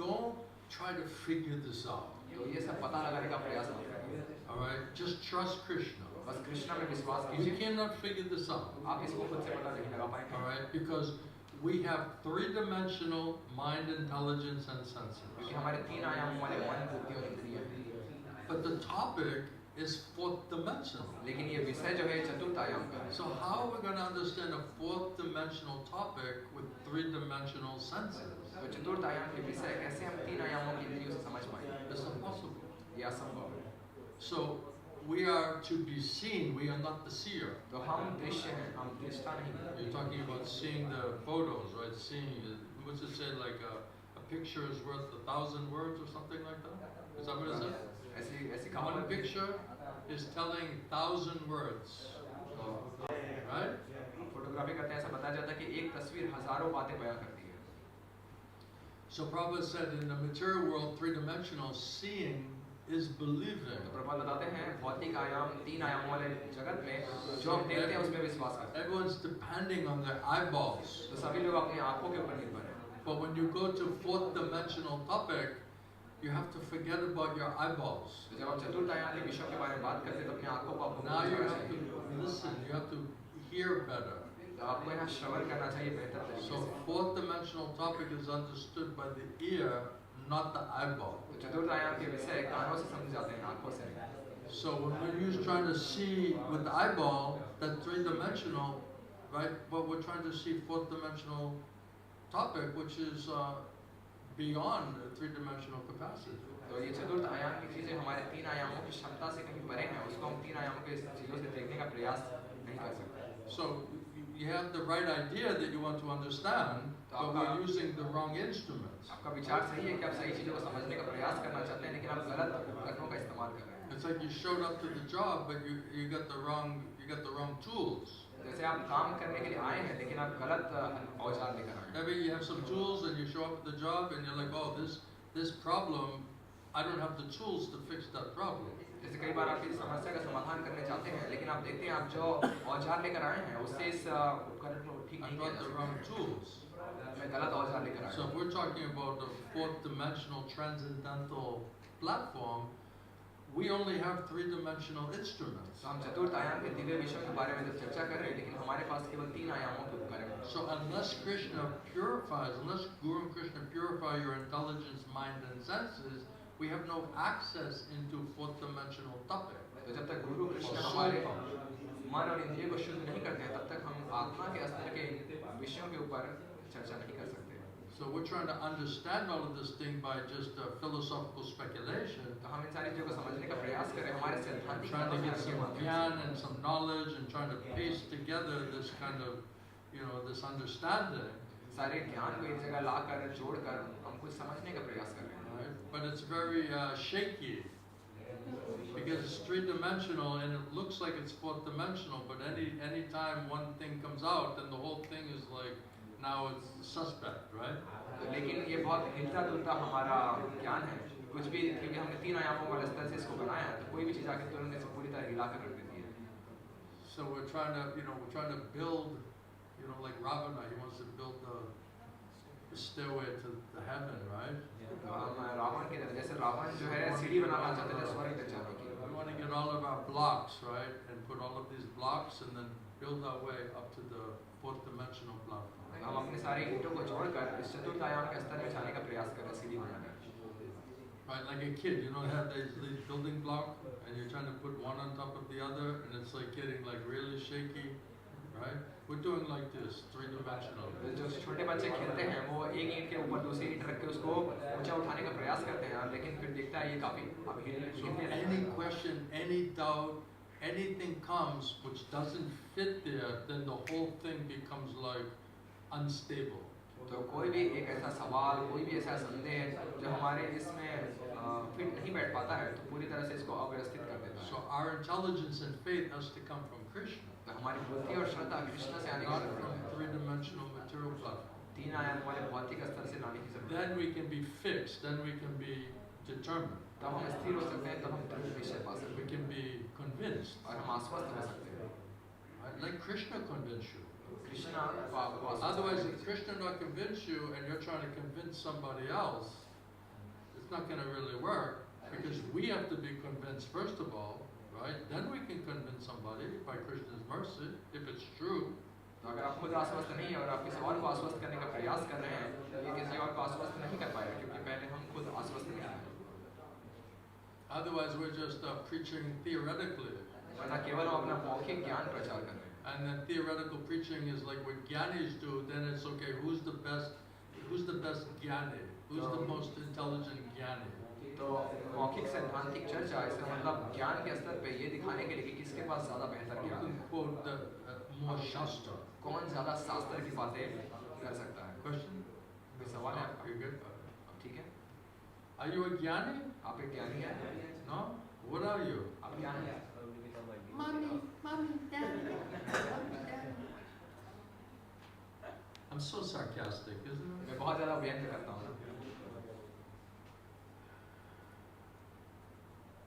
don't try to figure this out. तो ये सब पता लगाने का प्रयास मत करिए All right, just trust Krishna. बस कृष्णा में विश्वास You कीजिए cannot figure this out. आप इसको खुद से पता नहीं लगा All पाएंगे right, because we have three-dimensional mind, intelligence, and senses. क्योंकि हमारे तीन आयामों वाले मन बुद्धि और इंद्रिय हैं But the topic is fourth dimensional. लेकिन ये विषय जो है चतुर्थ आयाम का है So how are we going to understand a fourth dimensional topic with three-dimensional senses? तो चतुर्थ आयाम के विषय कैसे हम तीन आयामों की इंद्रियों से समझ पाएंगे It's impossible. ये असंभव है So we are to be seen. We are not the seer. तो हम दृश्य हैं हम दृष्टा नहीं हैं You're talking about seeing the photos, right? Seeing, what's it say? Like a picture is worth 1,000 words or something like that. Is that what it says? ऐसी ऐसी One कहावत picture is telling 1,000 words, right? Photography करते हैं ऐसा बताया जाता है कि एक तस्वीर हजारों बातें बयां करती है So Prabhupada said in the material world, three-dimensional, seeing is believing. तो प्रभुपाद बताते हैं भौतिक आयाम तीन आयामों वाले जगत में जो हम देखते हैं उसमें विश्वास करते हैं Everyone's depending on their eyeballs. तो सभी लोग अपनी आंखों के ऊपर निर्भर हैं But when you go to fourth dimensional topic, you have to forget about your eyeballs. तो जब हम चतुर्थ आयाम के विषयों के बारे में बात करते हैं तो अपनी आंखों को आपको Now भूल you जाना have चाहिए to listen, you have to hear better. तो आपको यहाँ श्रवण करना चाहिए बेहतर तरीके So से fourth dimensional topic is understood by the ear, not the eyeball. तो चतुर्थ आयाम के विषय कानों से समझे जाते हैं आंखों से नहीं So when we're used trying to see with the eyeball, that three-dimensional, right? But we're trying to see fourth dimensional topic, which is beyond the three-dimensional capacity. तो ये चतुर्थ आयाम की चीजें हमारे तीन आयामों की क्षमता से कहीं परे हैं उसको हम तीन आयामों के चीजों से देखने का प्रयास नहीं कर सकते So you have the right idea that you want to understand, but we're using the wrong instruments. आपका विचार सही है कि आप सही चीजों को समझने का प्रयास करना चाहते हैं लेकिन आप गलत उपकरणों का इस्तेमाल कर रहे हैं It's like you showed up to the job, but you got the wrong tools. जैसे आप काम करने के लिए आए हैं लेकिन आप गलत औजार लेकर आए हैं। Maybe you have some tools and you show up at the job and you're like, oh, this problem, I don't have the tools to fix that problem. जैसे कई बार आप इस समस्या का समाधान करने चाहते हैं लेकिन आप देखते हैं आप जो औजार लेकर आए हैं उससे इस उपकरण को ठीक I नहीं brought किया the जा wrong सकता। tools. मैं गलत औजार लेकर आया So हूं। if we're talking about the fourth dimensional transcendental platform, we only have three-dimensional instruments. तो हम चतुर्थ आयाम के दिव्य विषयों के बारे में जब चर्चा कर रहे हैं लेकिन हमारे पास केवल 3 आयामों के उपकरण हैं। So unless Krishna purifies, unless Guru and Krishna purify your intelligence, mind and senses, we have no access into fourth dimensional topic. तो जब तक गुरु कृष्ण हमारे मन और इंद्रिय को शुद्ध नहीं करते हैं तब तक हम आत्मा के स्तर के विषयों के ऊपर चर्चा नहीं कर सकते। So we're trying to understand all of this thing by just philosophical speculation. तो हम इन सारी चीजों को समझने का प्रयास करें हमारे सैद्धांतिक Trying to get के some माध्यम gyan and some knowledge and trying to piece together this kind of, this understanding. सारे ज्ञान को एक जगह लाकर जोड़कर हम कुछ समझने का प्रयास कर रहे हैं। Right? But it's very shaky because it's three-dimensional and it looks like it's fourth-dimensional. But any time one thing comes out, then the whole thing is like now it's suspect, right? लेकिन ये बहुत हिलता डुलता हमारा ज्ञान है कुछ भी क्योंकि हमने 3 आयामों वाले स्तर से इसको बनाया है तो कोई भी चीज आके तुरंत इसे पूरी तरह हिला कर रख देती है। So we're trying to build, like Ravana, he wants to build the stairway to the heaven, right? तो हम रावण की तरह जैसे रावण जो है सीढ़ी बनाना चाहते थे स्वर्ग तक जाने की। We want to get all of our blocks, right, and put all of these blocks and then build our way up to the fourth dimensional platform. हम अपने सारे ईंटों को जोड़कर इस चतुर्थ आयाम के स्तर में जाने का प्रयास कर रहे हैं सीढ़ी बनाकर। Right, like a kid, have these building blocks and you're trying to put one on top of the other and it's like getting like really shaky, right? We're doing like this, three-dimensional. जो छोटे बच्चे खेलते हैं वो एक ईंट के ऊपर दूसरी ईंट रख के उसको ऊंचा उठाने का प्रयास करते हैं लेकिन फिर देखता है ये काफी अब So any question, any doubt, anything comes which doesn't fit there, then the whole thing becomes like unstable. तो कोई भी एक ऐसा सवाल कोई भी ऐसा संदेह जो हमारे इसमें फिट नहीं बैठ पाता है तो पूरी तरह से इसको अव्यवस्थित कर देता है। So our intelligence and faith has to come from Krishna, तो हमारी बुद्धि और श्रद्धा कृष्ण से आने की not जरूरत from है। three-dimensional material platform. 3 आयाम वाले भौतिक स्तर से लाने की जरूरत है। Then we can be fixed, then we can be determined, तब हम स्थिर हो सकते हैं तब हम दृढ़ निश्चय पा सकते we हैं can be convinced, और हम आश्वस्त हो सकते हैं। right? Like Krishna convinced you. Krishna को आपको आश्वस्त Otherwise, करेंगे। if Krishna not convince you and you're trying to convince somebody else, it's not going to really work because we have to be convinced first of all, right? Then we can convince somebody by Krishna's mercy if it's true. तो अगर आप खुद आश्वस्त नहीं है और आप किसी और को आश्वस्त करने का प्रयास कर रहे हैं तो ये किसी और को आश्वस्त नहीं कर पाएगा क्योंकि पहले हम खुद आश्वस्त नहीं हैं। Otherwise, we're just preaching theoretically. वरना केवल हम अपना मौखिक ज्ञान प्रचार कर रहे हैं। And then theoretical preaching is like what Gyanis do, then it's okay, who's the best Gyani? Who's the most intelligent Gyani? तो मौखिक सैद्धांतिक चर्चा इसका मतलब ज्ञान के स्तर पे ये दिखाने के लिए कि किसके पास ज्यादा बेहतर You ज्ञान can है, quote more Shastra. कौन ज्यादा शास्त्र की बातें कर सकता है। Question? कोई सवाल है No? आपका? You're good? ठीक है, Are you a Gyani? आप एक ज्ञानी हैं? No? What are you? आप ज्ञानी हैं? I'm so sarcastic, isn't it? मैं बहुत ज्यादा व्यंग करता हूँ।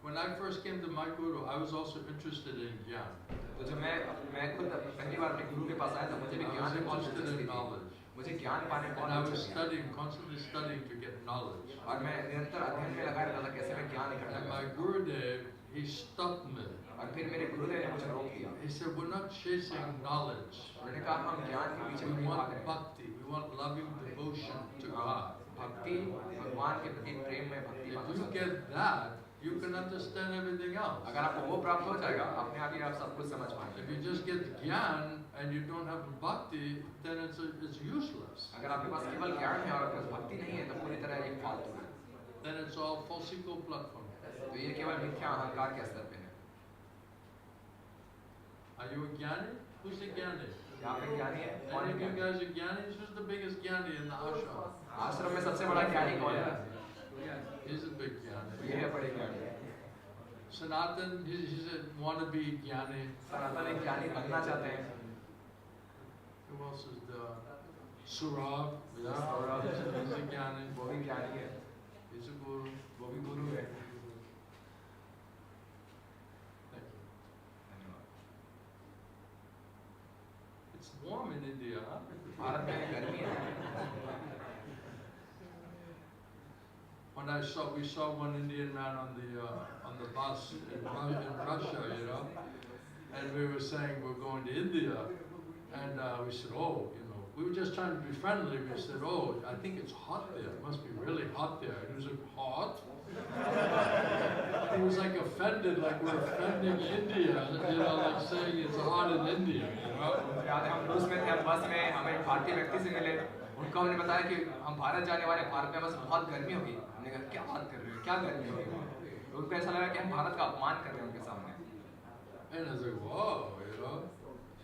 When I first came to my guru, I was also interested in Gyan. तो जब मैं खुद पहली बार अपने गुरु के पास आया था मुझे भी I ज्ञान was में बहुत interested दिलचस्पी in थी। knowledge. मुझे ज्ञान पाने में And I बहुत was दिलचस्पी थी constantly studying to get knowledge. और मैं निरंतर अध्ययन में लगा रहता था कैसे मैं ज्ञान इकट्ठा And कर my सकता Gurudev, he stopped me. हूँ। और फिर मेरे गुरुदेव ने मुझे रोक दिया। He said, we're not chasing knowledge. उन्होंने कहा हम ज्ञान के पीछे We नहीं भाग want रहे हैं। bhakti. We want loving devotion to God. भक्ति भगवान के प्रति प्रेम में भक्ति If पाना you चाहते हैं। get that, you can understand everything else. अगर आपको वो प्राप्त हो जाएगा अपने आप ही आप सब कुछ समझ पाएंगे। If you just get Gyan and you don't have bhakti, then it's useless. अगर आपके पास केवल ज्ञान है और आपके पास भक्ति नहीं है तो पूरी तरह ये फालतू है। Then it's all false ego platform. तो ये केवल मिथ्या अहंकार के स्तर पे है। Are you a Gyani? Who's a Gyani? क्या आप एक ज्ञानी है? कौन Any है of you ज्ञानी? guys are Gyanis? Who's the biggest Gyani in the ashram? आश्रम में सबसे बड़ा ज्ञानी कौन है? He's a big Gyani. ये है बड़े ज्ञानी। Sanatan, he's a wannabe Gyani. सनातन एक ज्ञानी बनना चाहते हैं। Who else is the Surab? Yeah, Surab. he's a Gyani. वो भी ज्ञानी है, He's a guru. वो भी गुरु है. Thank you. धन्यवाद. It's warm in India, huh? Bharat में गर्मी है. When we saw one Indian man on the bus in Russia, you know, and we were saying we're going to India, and we said, oh, you know, we were just trying to be friendly. We said, oh, I think it's hot there. It must be really hot there. And he was like, hot? He was like offended, like we're offending India, you know, like saying it's hot in India, you know. याद है हम रूस में थे, हम बस में हमें एक भारतीय व्यक्ति से मिले. उनको हमने बताया कि हम भारत जाने वाले, भारत में बस बहुत गर्मी होगी. हमने कहा क्या बात कर रहे हो, क्या गर्मी होगी? उनको ऐसा लगा कि हम भारत का अपमान कर रहे हैं उनके सामने. And I was like, whoa, you know.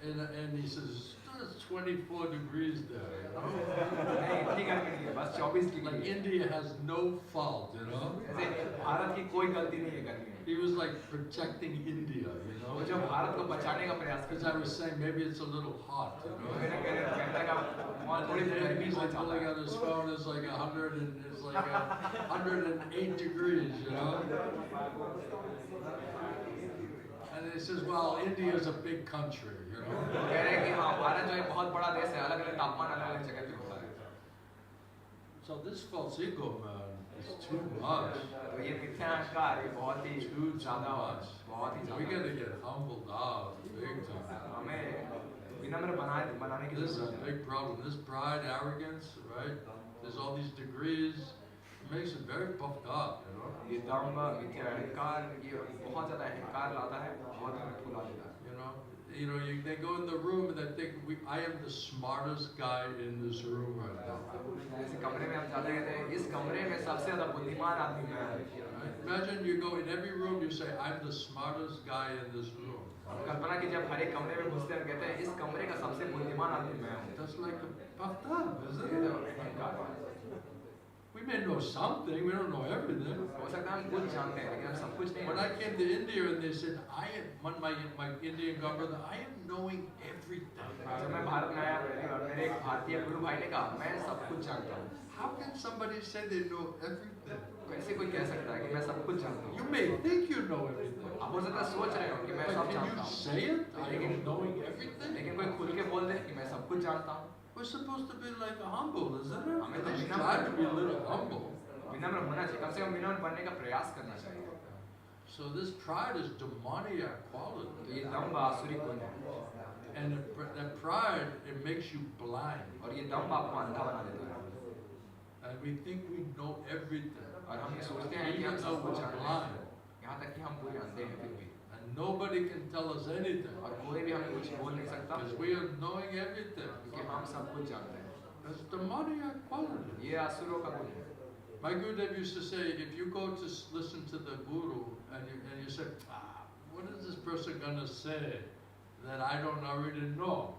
And he says, it's 24 degrees there, you know. नहीं, इतनी गर्मी नहीं है, बस 24 degree. Like India has no fault, you know. जैसे भारत की कोई गलती नहीं है गर्मी में. He was like protecting India, you know. वो जो भारत को बचाने का प्रयास कर Because I was saying maybe it's a little hot, you know. मैंने कहने लगा वहाँ थोड़ी And गर्मी he's हो like जाता pulling है. out his phone, it's like 108 degrees, you know. And he says, well, India is a big country, you know. कह रहे हैं कि हाँ भारत जो है बहुत बड़ा देश है, अलग अलग तापमान अलग अलग जगह पे होता है. So this false ego, man, is too much. तो ये मिथ्या अहंकार ये बहुत ही Too ज्यादा much. बहुत ही We ज्यादा. gotta get humbled out big time. हमें विनम्र बनाने की This is a जरूरत है. big problem. This pride, arrogance, right? There's all these degrees. It makes it very puffed up, you know. ये दम्भ मिथ्या अहंकार ये बहुत ज्यादा अहंकार लाता है, बहुत हमें फुला देता है. They go in the room and they think I am the smartest guy in this room right now. जैसे कमरे में हम जाते रहते हैं, इस कमरे में सबसे ज्यादा बुद्धिमान आदमी मैं हूँ. Right? Imagine you go in every room, you say, I'm the smartest guy in this room. कल्पना कीजिए आप हर एक कमरे में घुसते हैं कहते हैं इस कमरे का सबसे बुद्धिमान आदमी मैं हूँ. That's like puffed up, isn't ये it? तो अहंकार है. We may know something, we don't know everything. हो सकता है हम कुछ जानते हैं लेकिन हम सब कुछ नहीं When I जानते. came to India and they said, my Indian godbrother, I am knowing everything. जब मैं भारत में आया मेरे एक भारतीय गुरु भाई ने कहा मैं सब कुछ जानता हूँ. How can somebody say they know everything? कैसे कोई कह सकता है कि मैं सब कुछ जानता You हूँ? may think you know everything. आप हो सकता है सोच रहे हो कि मैं But सब can जानता you हूँ. say it? I am knowing everything. लेकिन कोई खुल के बोल दे कि मैं सब कुछ जानता हूँ. We're supposed to be like humble, isn't it? हमें At तो least विनम्र try to be a little humble. विनम्र होना चाहिए, कम से कम विनम्र बनने का प्रयास करना चाहिए. So this pride is demoniac तो quality. ये दम्भ आसुरी गुण है And that pride, it makes you blind. और ये दम्भ आपको अंधा बना देता है. And we think we know everything. और हम ये सोचते हैं कि हम Even though सब कुछ we're जानते हैं, blind. यहाँ तक कि हम पूरे अंधे हैं फिर भी. And nobody can tell us anything. और कोई भी हमें कुछ बोल नहीं सकता Because we are knowing everything. क्योंकि हम सब कुछ जानते हैं. That's demoniac quality. ये आसुरों का गुण है. My Gurudev used to say, if you go to listen to the Guru and you say, what is this person going to say that I don't already know?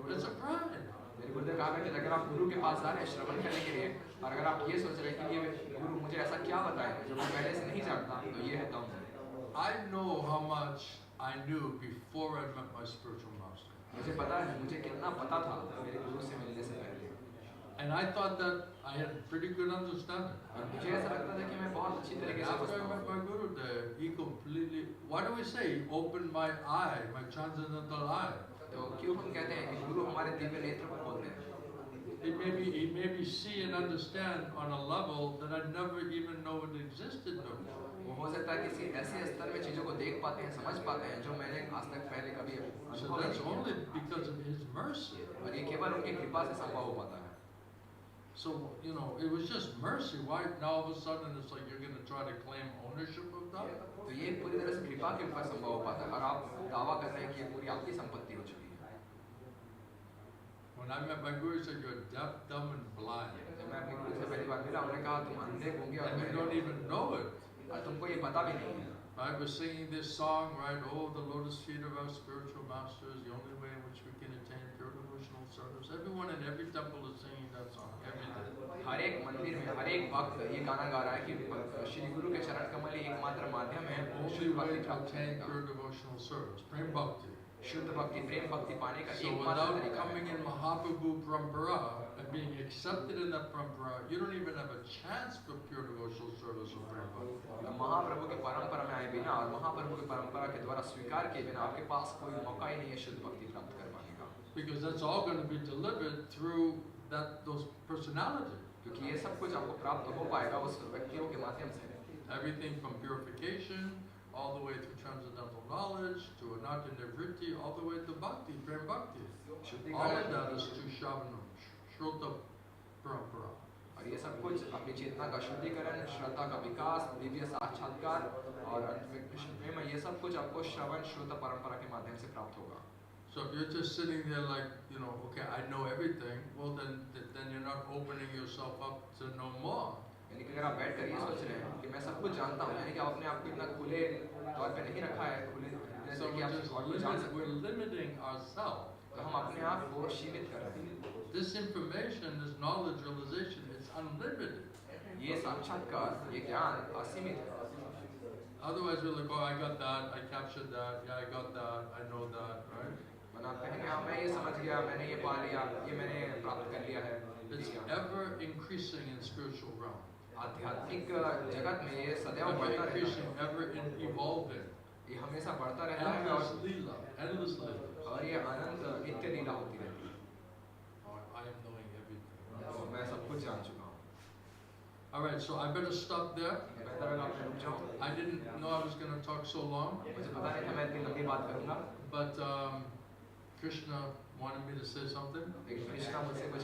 It's a pride. मेरे गुरुदेव कहा करते थे अगर आप गुरु के पास जा रहे हैं श्रवण करने के लिए और अगर आप ये सोच रहे हैं कि ये गुरु मुझे ऐसा क्या बताए जो मैं पहले से नहीं जानता तो ये है दम्भ. I know how much I knew before I met my spiritual master. मुझे पता है मुझे कितना पता था मेरे गुरु से मिलने से पहले. And I thought that I had pretty good understanding. और मुझे ऐसा लगता था कि मैं बहुत अच्छी तरीके से After I समझता met हूँ. my Gurudev, he completely, why do we say, he opened my eye, my transcendental eye. तो क्यों हम कहते हैं कि गुरु हमारे दिव्य नेत्र को खोलते हैं. He made me see and understand on a level that I never even know it existed before. वो हो सकता है किसी ऐसे स्तर में चीजों को देख पाते हैं समझ पाते हैं जो मैंने आज तक पहले कभी So अनुभव that's नहीं only किया. because of his mercy. और ये केवल उनकी कृपा से संभव हो पाता है. So, it was just mercy. Why now all of a sudden it's like you're going to try to claim ownership of that? तो ये पूरी तरह से कृपा के ऊपर संभव हो पाता है और आप दावा कर रहे हैं कि ये पूरी आपकी संपत्ति हो चुकी है. When I met my Guru, he said, you're deaf, dumb, and blind. जब मैं अपने गुरु से पहली बार मिला उन्होंने कहा तुम अंधे गूंगे और And you don't बहरे even know it. और तुमको ये पता भी नहीं है. Right? We're singing this song, right? Oh, the lotus feet of our spiritual master is the only way in which we can attain pure devotional service. Everyone in every temple is singing that song every day. हर एक मंदिर में हर एक भक्त ये गाना गा रहा है कि श्री गुरु के चरण कमल ही एकमात्र माध्यम है Only शुद्ध way भक्ति to प्राप्त attain करने का. pure devotional service. Prem Bhakti. शुद्ध भक्ति प्रेम भक्ति पाने का So एकमात्र without तरीका coming है। in Mahaprabhu Parampara and being accepted in that Parampara, you don't even have a chance for pure devotional service or Prem Bhakti. महाप्रभु की परंपरा में आए बिना और महाप्रभु की परंपरा के द्वारा स्वीकार किए बिना आपके पास कोई मौका ही नहीं है शुद्ध भक्ति प्राप्त कर पाने का, Because that's all going to be delivered through those personalities. क्योंकि ये सब कुछ आपको प्राप्त हो पाएगा उस व्यक्तियों के माध्यम से। Everything from purification, all the way through transcendental knowledge, to anartha nivritti, all the way to bhakti, Prem Bhakti. All of that is through Shravanam, Shruta Parampara. और ये सब कुछ अपनी चेतना का शुद्धिकरण, श्रद्धा का विकास, दिव्य साक्षात्कार और अंत में कृष्ण प्रेम, ये सब कुछ आपको श्रवण श्रुत परंपरा के माध्यम से प्राप्त होगा। So if you're just sitting there like, okay, I know everything, well then you're not opening yourself up to know more. यानी कि अगर आप बैठ कर ये सोच रहे हैं कि मैं सब कुछ जानता हूँ, यानी कि आप अपने आप को इतना खुले तौर पे नहीं रखा है, खुले जैसे कि आप और कुछ जान सकते we're limiting ourselves. तो हम अपने आप को सीमित कर रहे हैं। This information, this knowledge realization, it's unlimited. ये साक्षात्कार, ये ज्ञान असीमित है। Otherwise we're like, oh, I got that, I captured that, yeah, I got that, I know that, right? वरना आप कहेंगे हाँ मैं ये समझ गया, मैंने ये पा लिया, ये मैंने प्राप्त कर लिया है। It's ever increasing in spiritual realm. आध्यात्मिक जगत में ये सदैव Ever बढ़ता रहता increasing, है, ever evolving. ये हमेशा बढ़ता रहता है Endless leela, endless leela. और ये अनंत नित्य लीला होती रहती है। Oh, I am knowing everything. तो मैं सब कुछ जान चुका हूँ। All right, so I better stop there. बेहतर होगा मैं रुक जाऊँ। I didn't know I was going to talk so long, मुझे पता नहीं था मैं इतनी लंबी बात करूँगा, but Krishna wanted me to say something. लेकिन कृष्णा मुझसे कुछ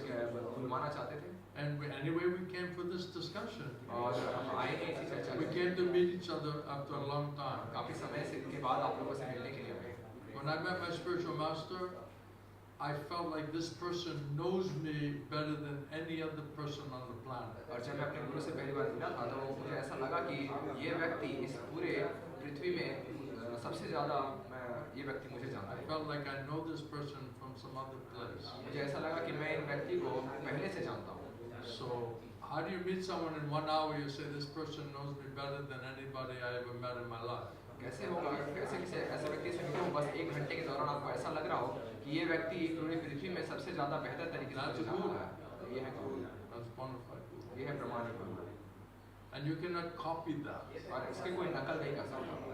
बुलवाना चाहते थे And anyway, we came for this discussion. और हम आए थे इसी चर्चा We के came to meet each other after a long time. काफी समय से के बाद आप लोगों से मिलने के लिए आए। When I met my spiritual master, I felt like this person knows me better than any other person on the planet. और जब मैं अपने गुरु से पहली बार मिला था तो मुझे ऐसा लगा कि ये व्यक्ति इस पूरे पृथ्वी में सबसे ज़्यादा ये व्यक्ति मुझे जानता I है। felt like I know this person from some other place. मुझे ऐसा लगा कि मैं इन व्यक्ति को पहले से जानता हूँ। So, how do you meet someone in 1 hour? You say this person knows me better than anybody I ever met in my life. कैसे होगा, कैसे किसी ऐसे व्यक्ति से मिले हो बस 1 घंटे के दौरान आपको ऐसा लग रहा हो कि ये व्यक्ति पूरी पृथ्वी में सबसे ज़्यादा बेहतर तरीके से मुझे जानता है। ये है गुरु, That's wonderful. ये है प्रमाणिक गुरु, And you cannot copy that. और इसकी कोई नकल नहीं कर सकता।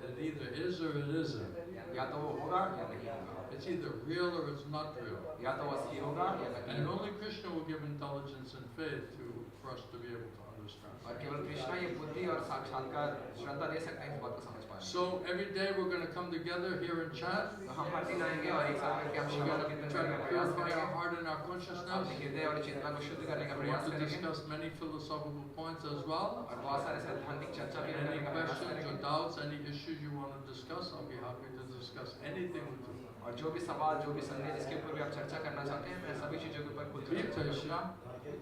It either is or it isn't. या तो वो होगा या नहीं होगा, It's either real or it's not real. या तो वो असली होगा या नकली And होगा। only Krishna will give intelligence and faith for us to be able to understand. और केवल कृष्णा ये बुद्धि और साक्षात्कार श्रद्धा दे सकते हैं इस बात को समझ पाए। So every day we're going to come together here and chat. तो हम हर दिन आएंगे और एक साथ मिलकर हम We're श्रवण going कीर्तन to try करने to का प्रयास purify करेंगे, our heart and our अपने consciousness. हृदय और चेतना को शुद्ध करने का We प्रयास want to करेंगे discuss many philosophical points as well. और बहुत सारे सैद्धांतिक चर्चा भी करने Any का प्रयास questions or करेंगे। doubts, any issues you want to discuss, I'll be happy to discuss anything with you. और जो भी सवाल, जो भी संदेह जिसके ऊपर भी आप चर्चा करना चाहते हैं, मैं सभी चीजों के ऊपर खुद चर्चा करूंगा।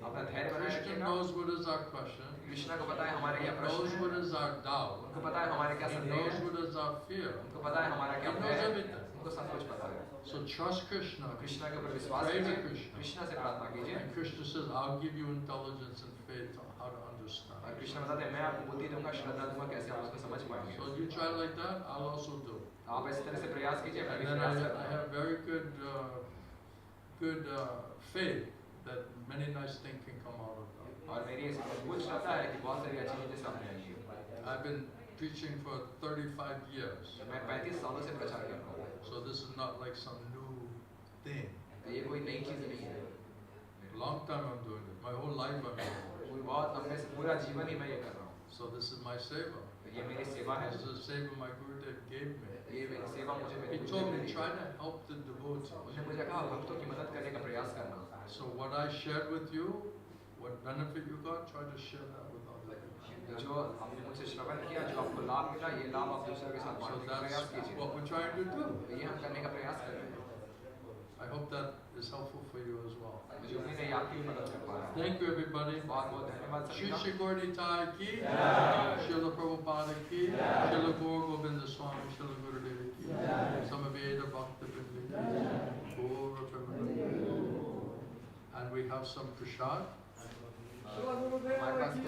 अपना धैर्य बनाए Krishna रखिएगा। knows what is our question. Krishna को पता है हमारे He क्या प्रश्न knows हैं, what is our doubt. उनको पता है हमारे क्या He संदेह knows हैं, what is our fear. उनको पता है हमारा क्या He भय knows है, everything. उनको सब कुछ पता है। So trust Krishna. कृष्णा के ऊपर विश्वास Pray to कीजिए, Krishna. कृष्णा से प्रार्थना कीजिए। And Krishna says, I'll give you intelligence and faith on how to और understand. कृष्णा बताते हैं मैं आपको बुद्धि दूंगा, श्रद्धा दूंगा, कैसे आप उसको समझ पाएंगे। So you try like that, I'll also do. आप इस तरह से प्रयास कीजिए, मैं And भी then प्रयास I करता हूँ। have very good faith that many nice things can come out of that. और मेरी ऐसी मजबूत श्रद्धा है कि बहुत सारी अच्छी चीजें सामने आएंगी। I've been preaching for 35 years. मैं 35 सालों से प्रचार कर रहा हूँ, So this is not like some new thing. तो ये कोई नई चीज नहीं है। A long time I'm doing it. My whole life I'm doing it. कोई बहुत लंबे से पूरा जीवन ही मैं ये कर रहा हूँ। So this is my seva. तो ये मेरी सेवा है, This is the seva my Gurudev gave me. ये मेरी सेवा मुझे मेरे He गुरु told ने me the. try to help the devotees. उसने मुझे कहा भक्तों की मदद करने का प्रयास करना। So what I shared with you, what benefit you got, try to share that with others. तो जो आपने मुझसे श्रवण किया, जो आपको लाभ मिला, ये लाभ आप दूसरों के साथ So बांटने का प्रयास that's कीजिए। what we're trying to do. तो ये हम करने का प्रयास कर रहे हैं। I hope that is helpful for you as well. मुझे उम्मीद है ये आपकी भी मदद कर पा रहा है। Thank you everybody. बहुत बहुत धन्यवाद सभी Shri का। Shri Gaudita ki, Srila Prabhupada ki, Srila Gaur Govinda Swami, Srila Gurudeva ki, Samaveda Bhakta Vrinda ki, Gaura Premananda. And we have some prasad. हमारे पास कुछ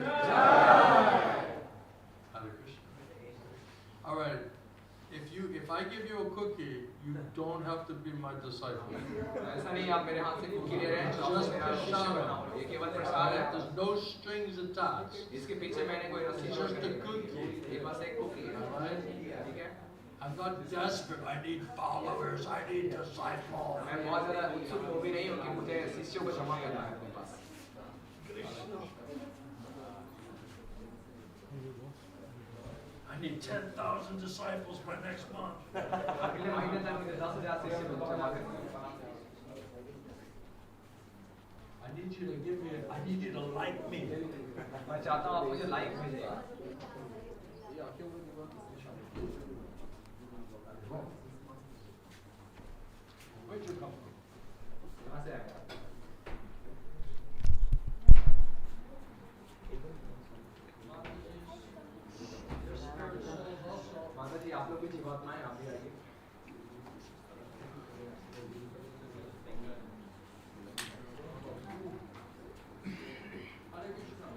Hare Krishna. All right. If I give you a cookie You don't have to be my disciple. ऐसा नहीं आप मेरे हाथ से cookie ले रहे हैं, तो आपको मेरा शिष्य बनना होगा। ये केवल प्रसाद है। There's no strings attached. इसके पीछे मैंने कोई रस्सी It's जोड़ just के a नहीं cookie. रखी। ये बस एक कुकी है। Alright? ठीक है? I'm not desperate. I need followers. I need disciples. मैं बहुत ज़्यादा उत्सुक वो भी नहीं हूँ कि मुझे शिष्यों को जमा करना है अपने पास। I need 10,000 disciples by next month. अगले महीने तक मुझे 10,000 शिष्य जमा करने हैं। I need you to give me. I need you to like me. मैं चाहता हूँ आप मुझे लाइक भेजें। Where'd you come from? कहाँ से आया? माता जी आप लोग भी जीवात्मा हैं, आप भी आइए। Hare Krishna.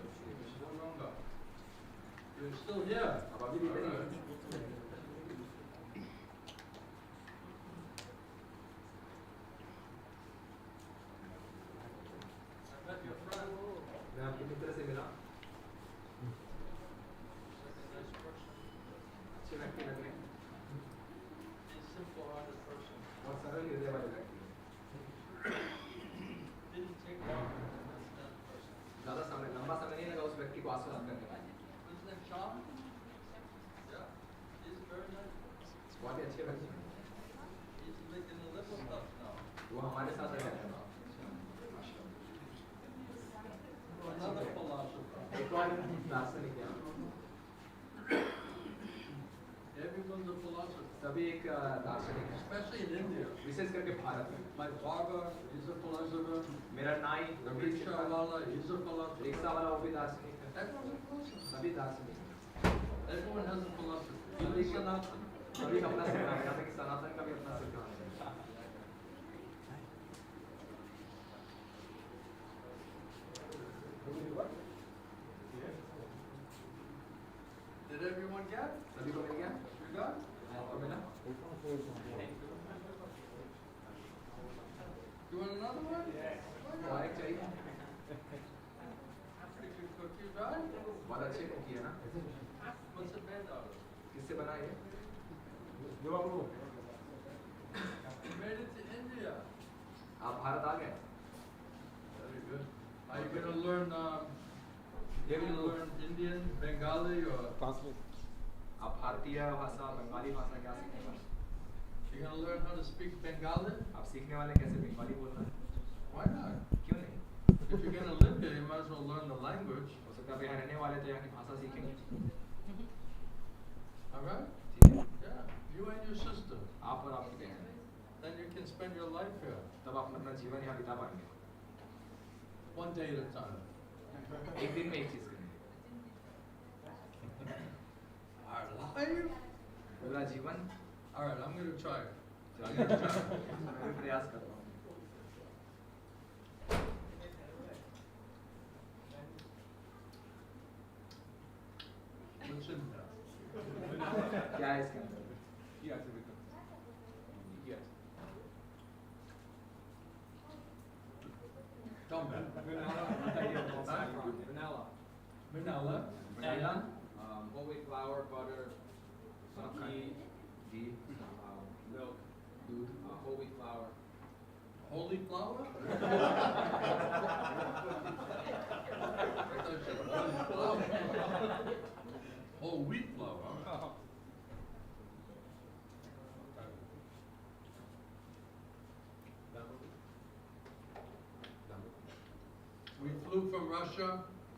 Gauranga. You're still here. अब अभी भी इधर ही हैं। I met your friend. मैं आपके मित्र से मिला। Nice person. अच्छे व्यक्ति लग रहे हैं। He's a simple-hearted person. बहुत सरल हृदय वाले व्यक्ति हैं। Didn't take long to convince that person. ज़्यादा समय लंबा समय नहीं लगा उस व्यक्ति को आश्वस्त करने में। What's his name? Sean? Yeah. He's very nice. बहुत ही अच्छे व्यक्ति हैं। He's making a live with us now. वो हमारे साथ रहते हैं। Another philosopher. एक और दार्शनिक है। Everyone's a philosopher. सभी एक दार्शनिक है। Especially in India. विशेष करके भारत में। My barber is a philosopher. मेरा नाई The rickshaw wala is a philosopher. Rickshaw वाला वो भी दार्शनिक है। Everyone's a philosopher. सभी दार्शनिक हैं। Everyone has a philosophy. सभी Even Sanatan. सभी का अपना सिद्धांत है। यहाँ तक कि सनातन का भी अपना सिद्धांत है। Did everyone get? सभी को मिल गया? You got? आपको मिला? You want another one? और एक चाहिए? Pretty good cookies, right? बहुत अच्छे कुकी है ना? What's it made out of? किससे बना ये? You made it to India. आप भारत आ गए? Very good. Are you going to learn? You're going to learn Indian, Bengali, or आप भारतीय भाषा बंगाली भाषा क्या सीखेंगे? you're going to learn how to speak Bengali? आप सीखने वाले कैसे बंगाली बोलना है? Why not? क्यों नहीं? If you're going to live here, you might as well learn the language. हो सकता है आप यहाँ रहने वाले तो यहाँ की भाषा सीखेंगे। All right? ठीक है? Yeah. You and your sister. आप और आपकी बहन। Then you can spend your life here, तब आप अपना जीवन यहाँ बिता पाएंगे। one day at a time. एक दिन में एक चीज करेंगे। Our life? पूरा जीवन। All right, I'm going to try it. मैं प्रयास करता हूँ। What's in there? क्या है इसके अंदर? Tell me. Vanilla. Vanilla. Vanilla. Whole wheat flour, butter, ghee, घी, milk, दूध, whole wheat flour. Holy flour? Whole wheat flour. Huh? We flew from Russia,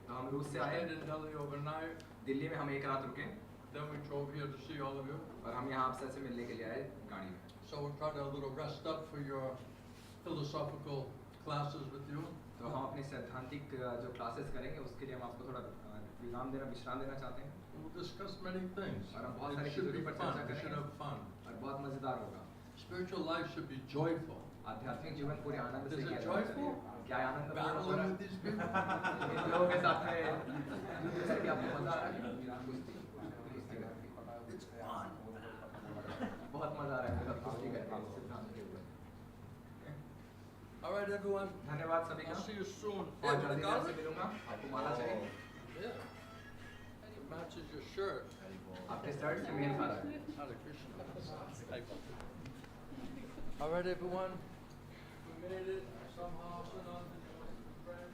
तो हम रूस से आए। stayed in Delhi overnight, Delhi में हम एक रात रुके then we drove here to see all of you. और हम यहाँ आपसे ऐसे मिलने के लिए आए गाड़ी में। So we're trying to a little rest up for your philosophical classes with you. तो हम अपनी सैद्धांतिक जो क्लासेस करेंगे उसके लिए हम आपको थोड़ा विश्राम देना चाहते हैं। We'll discuss many things. और हम बहुत It सारी should चीजों be पर fun. चर्चा We should करेंगे have fun. और बहुत मजेदार होगा। Spiritual life should be joyful. आध्यात्मिक जीवन पूरे आनंद से Is किया it जाना joyful? चाहिए। क्या आनंद Battling with these people? इन लोगों के साथ में युद्ध करके आपको मजा आ रहा है? कुश्ती करके। It's fun. बहुत मजा आ रहा है मेरे साथ कुश्ती करके। right, everyone. धन्यवाद सभी का I'll see you soon. और Hey, जल्दी got आपसे it? मिलूंगा आपको माला चाहिए Yeah. It matches your shirt. आपके शर्ट से मेल खा रहा है Hare Krishna. All right, everyone. We made it somehow. So now, friends.